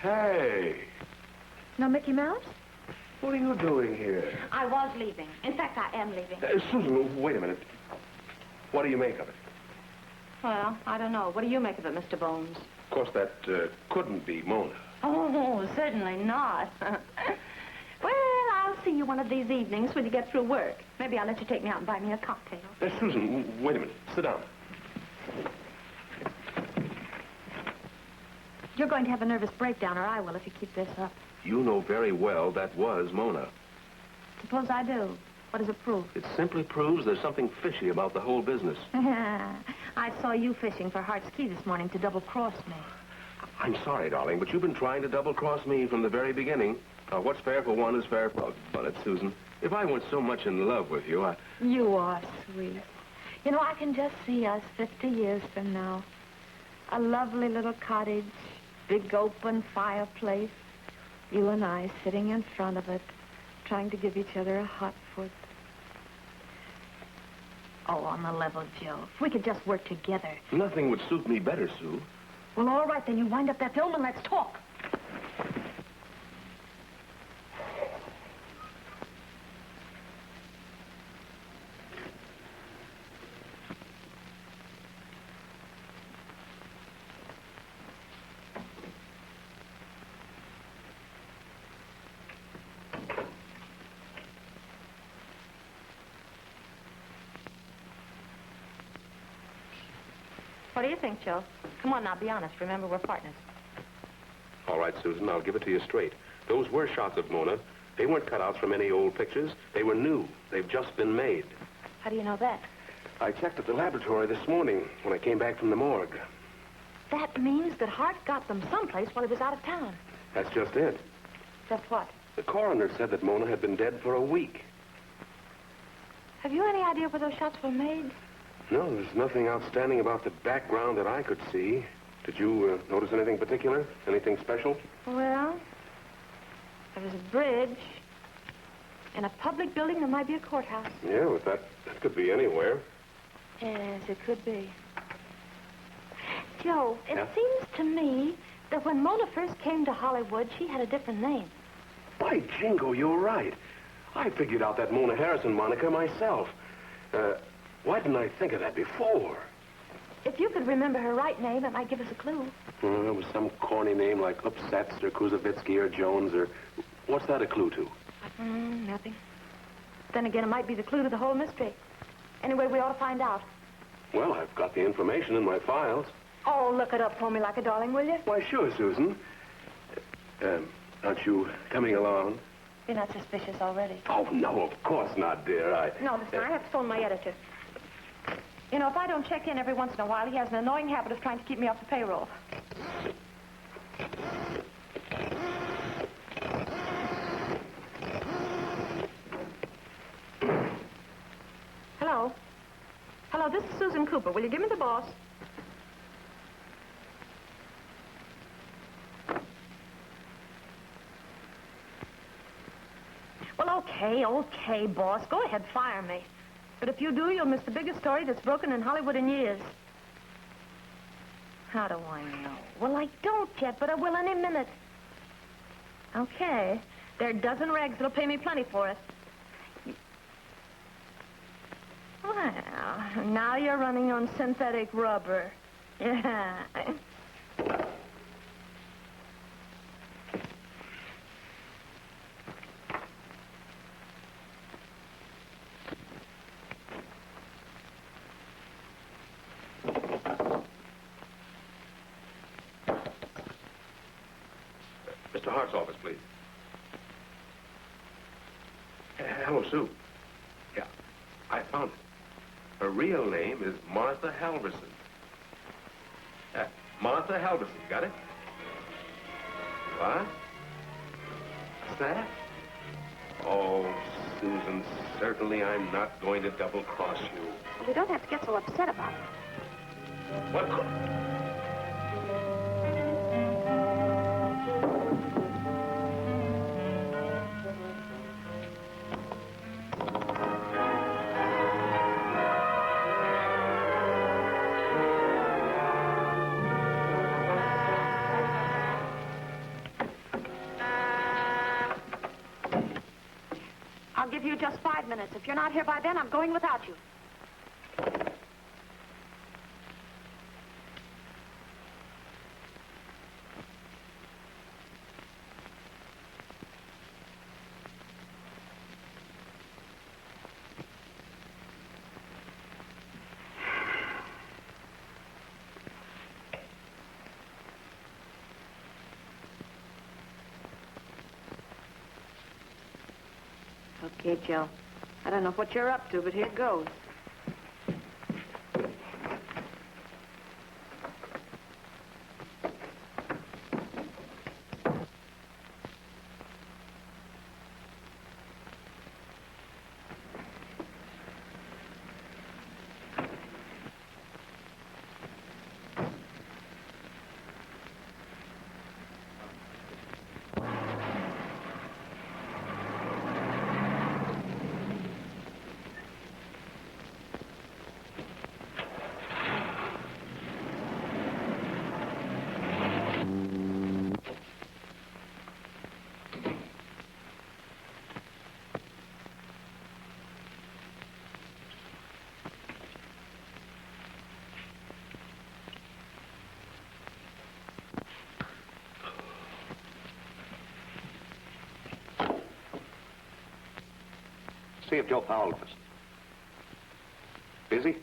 Hey, No Mickey Mouse? what are you doing here? I was leaving. In fact, I am leaving. Susan, wait a minute. What do you make of it? Well, I don't know. What do you make of it, Mr. Bones? Of course, that couldn't be Mona. Oh, certainly not. Well, I'll see you one of these evenings when you get through work. Maybe I'll let you take me out and buy me a cocktail. Susan, wait a minute. Sit down. You're going to have a nervous breakdown, or I will if you keep this up. You know very well that was Mona. Suppose I do. What does it prove? It simply proves there's something fishy about the whole business. I saw you fishing for Hart's Key this morning to double-cross me. I'm sorry, darling, but you've been trying to double-cross me from the very beginning. What's fair for one is fair for... But it's Susan. If I weren't so much in love with you, I... You are sweet. You know, I can just see us 50 years from now. A lovely little cottage, big open fireplace. You and I sitting in front of it, trying to give each other a hot foot. Oh, on the level, Joe. If we could just work together. Nothing would suit me better, Sue. Well, all right, then you wind up that film and let's talk. What do you think, Joe? Come on now, be honest. Remember, we're partners. All right, Susan, I'll give it to you straight. Those were shots of Mona. They weren't cutouts from any old pictures. They were new. They've just been made. How do you know that? I checked at the laboratory this morning when I came back from the morgue. That means that Hart got them someplace while he was out of town. That's just it. Just what? The coroner said that Mona had been dead for a week. Have you any idea where those shots were made? No, there's nothing outstanding about the background that I could see. Did you notice anything particular? Anything special? Well, there was a bridge. In a public building, there might be a courthouse. Yeah, but that could be anywhere. Yes, it could be. Joe, it Yeah? seems to me that when Mona first came to Hollywood, she had a different name. By jingo, you're right. I figured out that Mona Harrison moniker myself. Why didn't I think of that before? If you could remember her right name, it might give us a clue. It was some corny name like Upsets or Kuzovitsky or Jones or... What's that a clue to? Nothing. Then again, it might be the clue to the whole mystery. Anyway, we ought to find out. Well, I've got the information in my files. Oh, look it up for me like a darling, will you? Why, sure, Susan. Aren't you coming along? You're not suspicious already. Oh, no, of course not, dear. No, listen, I have to phone my editor. You know, if I don't check in every once in a while, he has an annoying habit of trying to keep me off the payroll. Hello? Hello, this is Susan Cooper. Will you give me the boss? Well, okay, boss. Go ahead, fire me. But if you do, you'll miss the biggest story that's broken in Hollywood in years. How do I know? Well, I don't yet, but I will any minute. Okay. There are a dozen rags that'll pay me plenty for it. Well, now you're running on synthetic rubber. Yeah. Mr. Hart's office, please. Hello, Sue. Yeah, I found it. Her real name is Martha Halverson. Martha Halverson, got it? What? What's that? Oh, Susan, certainly I'm not going to double-cross you. Well, you don't have to get so upset about it. What? give you just 5 minutes. If you're not here by then, I'm going without you. Okay, Joe. I don't know what you're up to, but here goes. See if Joe Powell is. Busy?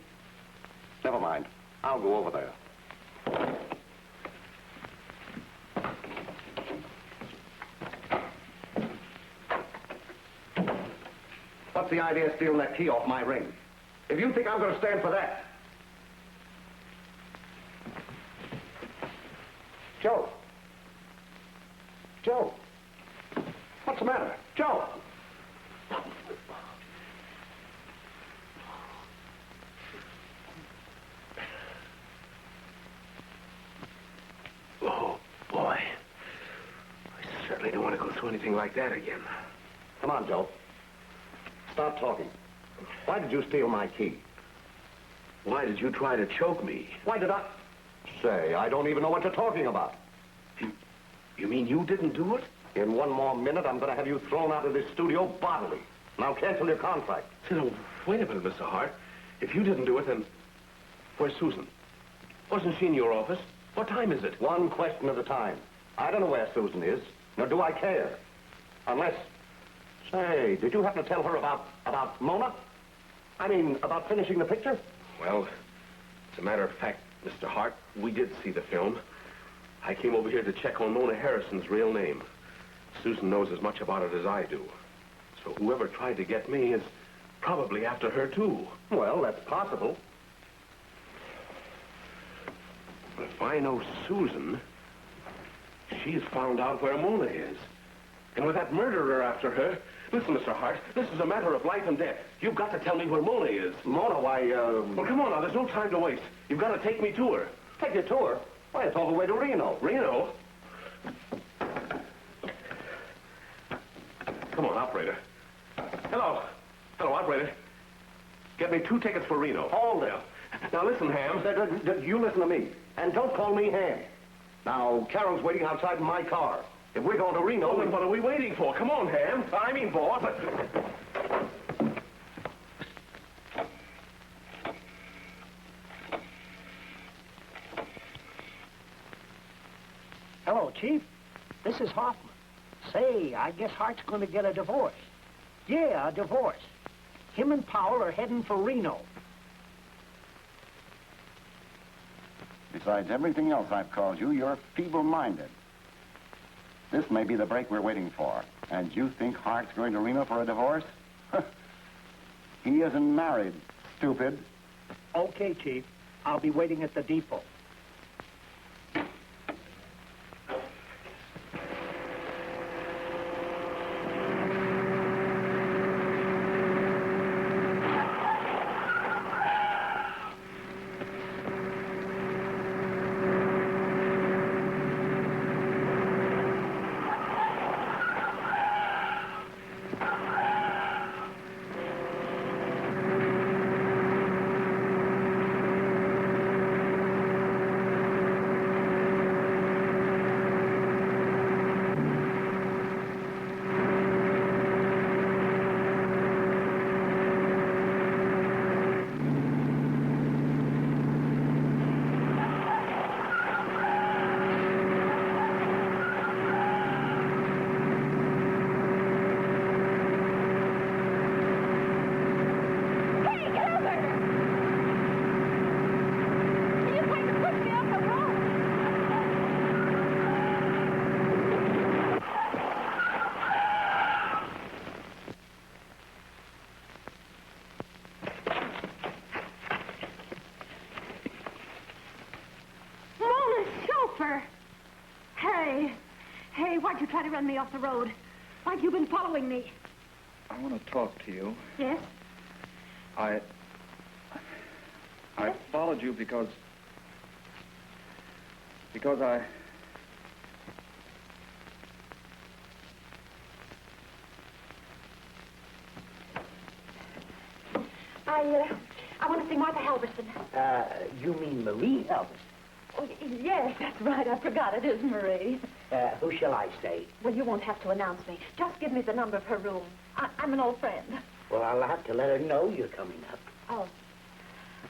Never mind. I'll go over there. What's the idea of stealing that key off my ring? If you think I'm going to stand for that... Joe. Joe. What's the matter? Joe. Oh, boy. I certainly don't want to go through anything like that again. Come on, Joe. Stop talking. Why did you steal my key? Why did you try to choke me? Why did I... Say, I don't even know what you're talking about. You mean you didn't do it? In one more minute, I'm going to have you thrown out of this studio bodily. Now cancel your contract. No, wait a minute, Mr. Hart. If you didn't do it, then... Where's Susan? Wasn't she in your office? What time is it? One question at a time. I don't know where Susan is, nor do I care. Unless... Say, did you happen to tell her about Mona? I mean, about finishing the picture? Well, as a matter of fact, Mr. Hart, we did see the film. I came over here to check on Mona Harrison's real name. Susan knows as much about it as I do. So whoever tried to get me is probably after her, too. Well, that's possible. But if I know Susan, she's found out where Mona is. And with that murderer after her... Listen, Mr. Hart, this is a matter of life and death. You've got to tell me where Mona is. Mona, why, Well, come on now, there's no time to waste. You've got to take me to her. Take you to her? Why, it's all the way to Reno. Reno? Come on, operator. Hello. Hello, operator. Get me 2 tickets for Reno. Hold it. Now, listen, Ham. You listen to me. And don't call me Ham. Now, Carol's waiting outside in my car. If we're going to Reno... Well, then what are we waiting for? Come on, Ham. I mean, boss. Hello, Chief. This is Hoffman. Say, I guess Hart's going to get a divorce. Yeah, a divorce. Him and Powell are heading for Reno. Besides everything else I've called you, you're feeble-minded. This may be the break we're waiting for. And you think Hart's going to Reno for a divorce? He isn't married, stupid. Okay, Chief. I'll be waiting at the depot. why'd you try to run me off the road? Why'd you been following me? I want to talk to you. Yes? I followed you because I... I want to see Martha Halverson. You mean Marie Elvis? Oh, yes, that's right. I forgot it is Marie. Who shall I say? Well, you won't have to announce me. Just give me the number of her room. I'm an old friend. Well, I'll have to let her know you're coming up. Oh.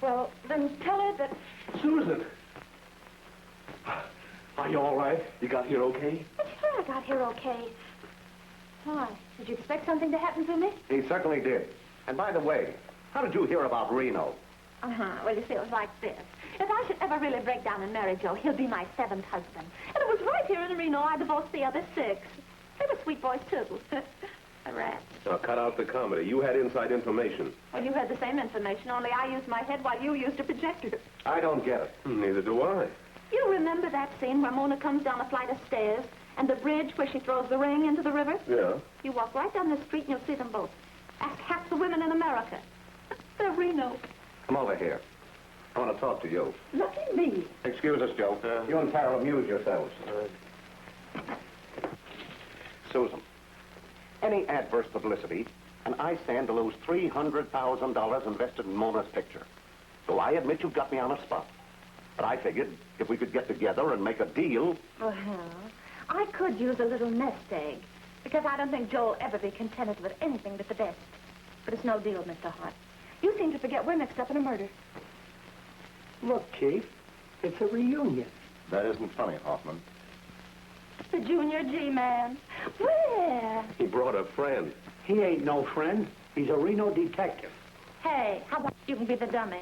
Well, then tell her that... Susan! Are you all right? You got here okay? But sure, I got here okay. Why? Did you expect something to happen to me? He certainly did. And by the way, how did you hear about Reno? Well, you see, it was like this. If I should ever really break down and marry Joe, he'll be my 7th husband. And it was right here in Reno I divorced the other 6. They were sweet boys, too. A rat. Now, cut out the comedy. You had inside information. Well, you had the same information, only I used my head while you used a projector. I don't get it. Neither do I. You remember that scene where Mona comes down a flight of stairs and the bridge where she throws the ring into the river? Yeah. You walk right down the street and you'll see them both. Ask half the women in America. They're Reno. Come over here. I want to talk to you. Look at me. Excuse us, Joe. You and Carol amuse yourselves. Susan, any adverse publicity, and I stand to lose $300,000 invested in Mona's picture. So I admit you've got me on a spot. But I figured if we could get together and make a deal... Well, I could use a little nest egg, because I don't think Joe will ever be contented with anything but the best. But it's no deal, Mr. Hart. You seem to forget we're mixed up in a murder. Look, Chief, it's a reunion. That isn't funny, Hoffman. The Junior G-Man. Where? He brought a friend. He ain't no friend. He's a Reno detective. Hey, how about you can be the dummy?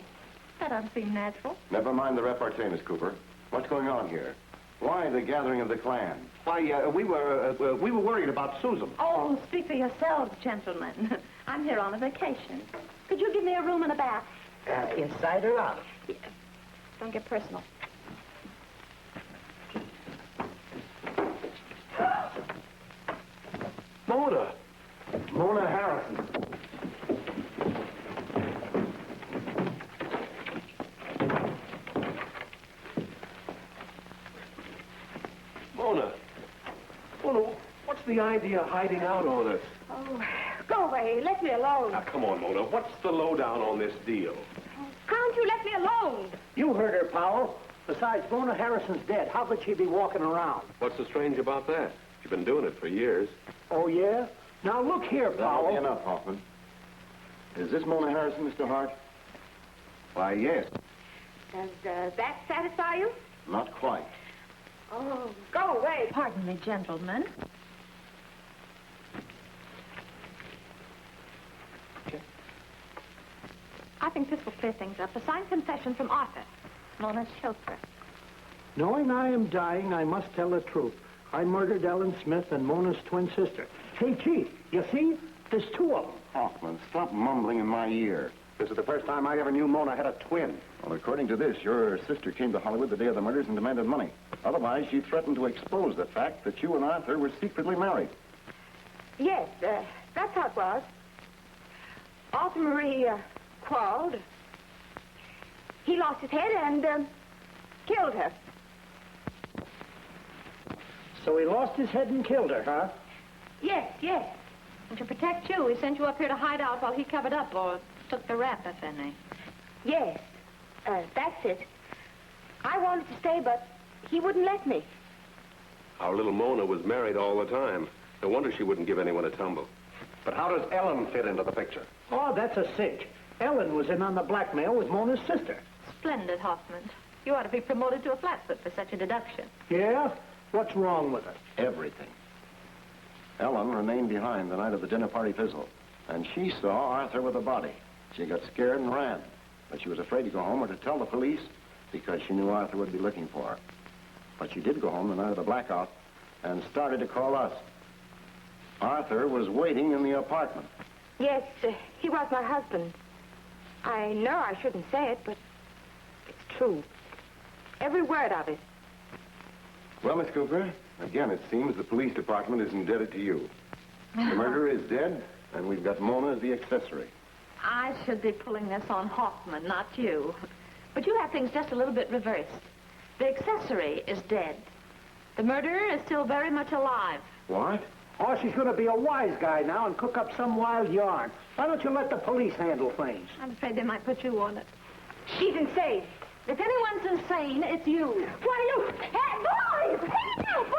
That doesn't seem natural. Never mind the repartee, Miss Cooper. What's going on here? Why the gathering of the clan? Why, we were worried about Susan. Oh, speak for yourselves, gentlemen. I'm here on a vacation. Could you give me a room and a bath? Inside or out? Yeah. Don't get personal. Mona! Mona Harrison. Mona! Mona, what's the idea of hiding out on us? Oh, go away. Let me alone. Now, come on, Mona. What's the lowdown on this deal? Can't you let me alone? You heard her, Powell. Besides, Mona Harrison's dead. How could she be walking around? What's so strange about that? You've been doing it for years. Oh, yeah? Now, look here, That'll Powell. be enough, Hoffman. Is this Mona Harrison, Mr. Hart? Why, yes. Does that satisfy you? Not quite. Oh, go away. Pardon me, gentlemen. I think this will clear things up. A signed confession from Arthur, Mona's chauffeur. Knowing I am dying, I must tell the truth. I murdered Ellen Smith and Mona's twin sister. Hey, Chief, you see? There's 2 of them. Hoffman, stop mumbling in my ear. This is the first time I ever knew Mona had a twin. Well, according to this, your sister came to Hollywood the day of the murders and demanded money. Otherwise, she threatened to expose the fact that you and Arthur were secretly married. Yes, that's how it was. Arthur Marie quarreled. He lost his head and killed her. So he lost his head and killed her, huh? Yes, yes. And to protect you, he sent you up here to hide out while he covered up or took the rap, if any. Yes, that's it. I wanted to stay, but he wouldn't let me. Our little Mona was married all the time. No wonder she wouldn't give anyone a tumble. But how does Ellen fit into the picture? Oh, that's a cinch. Ellen was in on the blackmail with Mona's sister. Splendid, Hoffman. You ought to be promoted to a flatfoot for such a deduction. Yeah? What's wrong with it? Everything. Ellen remained behind the night of the dinner party fizzle, and she saw Arthur with the body. She got scared and ran, but she was afraid to go home or to tell the police because she knew Arthur would be looking for her. But she did go home the night of the blackout and started to call us. Arthur was waiting in the apartment. Yes, he was my husband. I know I shouldn't say it, but it's true. Every word of it. Well, Miss Cooper, Again, it seems the police department is indebted to you. The murderer is dead, and we've got Mona as the accessory. I should be pulling this on Hoffman, not you. But you have things just a little bit reversed. The accessory is dead. The murderer is still very much alive. What? Oh, she's going to be a wise guy now and cook up some wild yarn. Why don't you let the police handle things? I'm afraid they might put you on it. She's insane. If anyone's insane, it's you. Why, you... Hey, boys! Hey, you boys!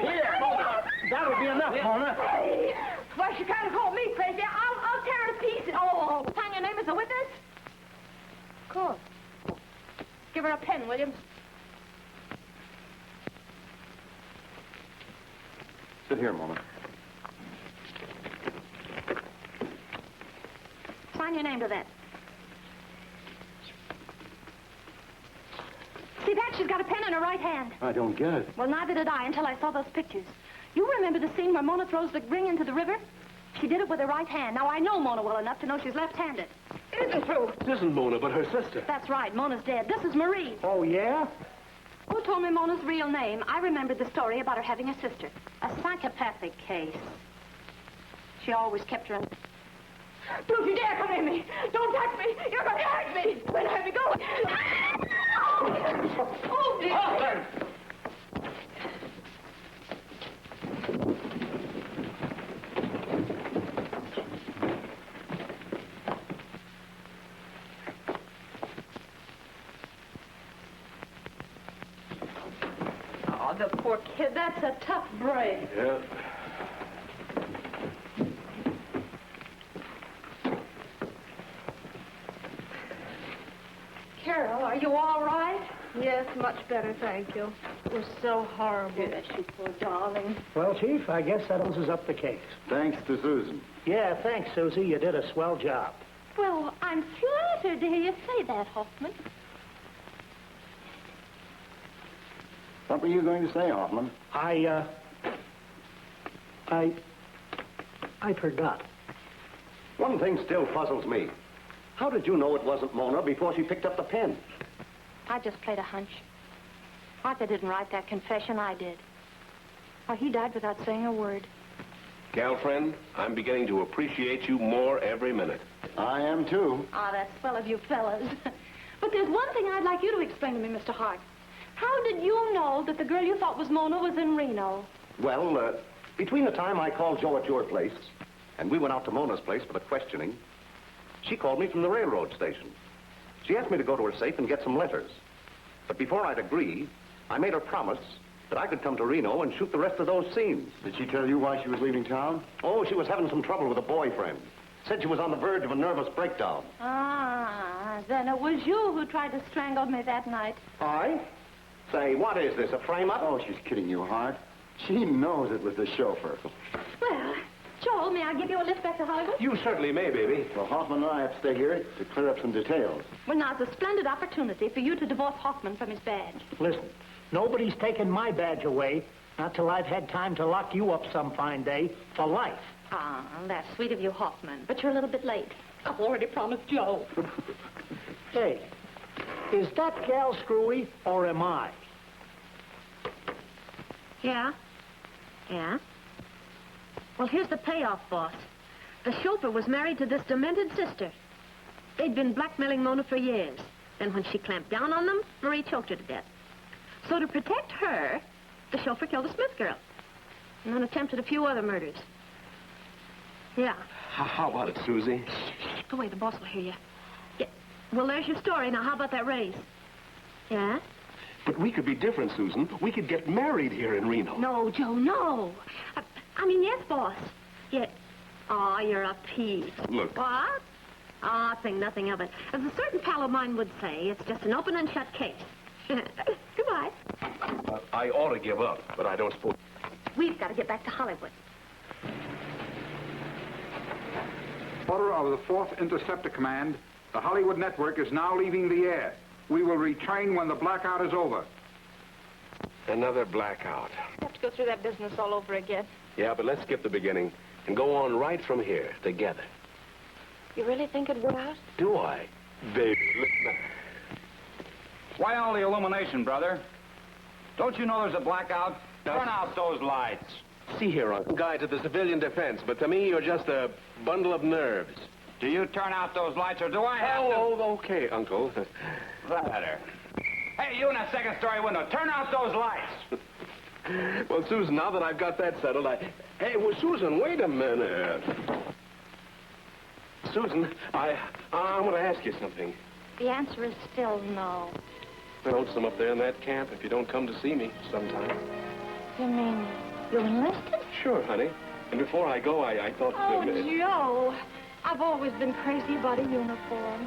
Here, Mona. That'll be enough, Mona. Hey. Why, she kind of called me crazy. I'll tear her to pieces. Oh, sign your name as a witness? Of course. Give her a pen, Williams. Sit here, Mona. Sign your name to that. See that? She's got a pen in her right hand. I don't get it. Well, neither did I until I saw those pictures. You remember the scene where Mona throws the ring into the river? She did it with her right hand. Now, I know Mona well enough to know she's left-handed. It isn't true. It isn't Mona, but her sister. That's right. Mona's dead. This is Marie. Oh, yeah? Who told me Mona's real name? I remembered the story about her having a sister. A psychopathic case. She always kept her in... Don't you dare come near me. Don't touch me. You're going to hurt me. Let me go. Oh, dear. Hoffman! Oh, the poor kid. That's a tough break. Yeah. Carol, are you all right? Yes, much better, thank you. It was so horrible. Yes, you poor darling. Well, Chief, I guess that closes up the case. Thanks to Susan. Yeah, thanks, Susie. You did a swell job. Well, I'm flattered to hear you say that, Hoffman. What were you going to say, Hoffman? I forgot. One thing still puzzles me. How did you know it wasn't Mona before she picked up the pen? I just played a hunch. Arthur didn't write that confession, I did. Why, he died without saying a word. Girlfriend, I'm beginning to appreciate you more every minute. I am, too. Ah, that's swell of you fellas. But there's one thing I'd like you to explain to me, Mr. Hart. How did you know that the girl you thought was Mona was in Reno? Well, between the time I called Joe at your place and we went out to Mona's place for the questioning, she called me from the railroad station. She asked me to go to her safe and get some letters. But before I'd agree, I made her promise that I could come to Reno and shoot the rest of those scenes. Did she tell you why she was leaving town? Oh, she was having some trouble with a boyfriend. Said she was on the verge of a nervous breakdown. Ah, then it was you who tried to strangle me that night. I? Say, what is this, a frame-up? Oh, she's kidding you, Hart. She knows it was the chauffeur. Well, Joel, may I give you a lift back to Hollywood? You certainly may, baby. Well, Hoffman and I have to stay here to clear up some details. Well, now's a splendid opportunity for you to divorce Hoffman from his badge. Listen, nobody's taken my badge away, not till I've had time to lock you up some fine day for life. Ah, that's sweet of you, Hoffman, but you're a little bit late. I've already promised Joe. Hey, is that gal screwy, or am I? Yeah? Yeah? Well, here's the payoff, boss. The chauffeur was married to this demented sister. They'd been blackmailing Mona for years. Then when she clamped down on them, Marie choked her to death. So to protect her, the chauffeur killed the Smith girl. And then attempted a few other murders. Yeah. How about it, Susie? Shh, go away, the boss will hear you. Yeah. Well, there's your story. Now, how about that raise? Yeah? But we could be different, Susan. We could get married here in Reno. No, Joe, no. I mean, yes, boss. Yeah. Oh, you're a piece. Look. What? Oh, think nothing of it. As a certain pal of mine would say, it's just an open and shut case. Goodbye. I ought to give up, but I don't suppose... We've got to get back to Hollywood. Order of the 4th Interceptor Command, the Hollywood Network is now leaving the air. We will retrain when the blackout is over. Another blackout. You have to go through that business all over again. Yeah, but let's skip the beginning and go on right from here, together. You really think it'd work out? Do I? Baby, listen. Why all the illumination, brother? Don't you know there's a blackout? Turn out those lights. See here, Uncle. Guy to the civilian defense, but to me, you're just a bundle of nerves. Do you turn out those lights, or do I have to? Oh, okay, Uncle. Better. Hey, you in that second-story window, turn out those lights. Well, Susan, now that I've got that settled, Hey, well, Susan, wait a minute. Susan, I want to ask you something. The answer is still no. They're lonesome up there in that camp if you don't come to see me sometime. You mean you enlisted? Sure, honey. And before I go, I thought... Oh, Joe. I've always been crazy about a uniform.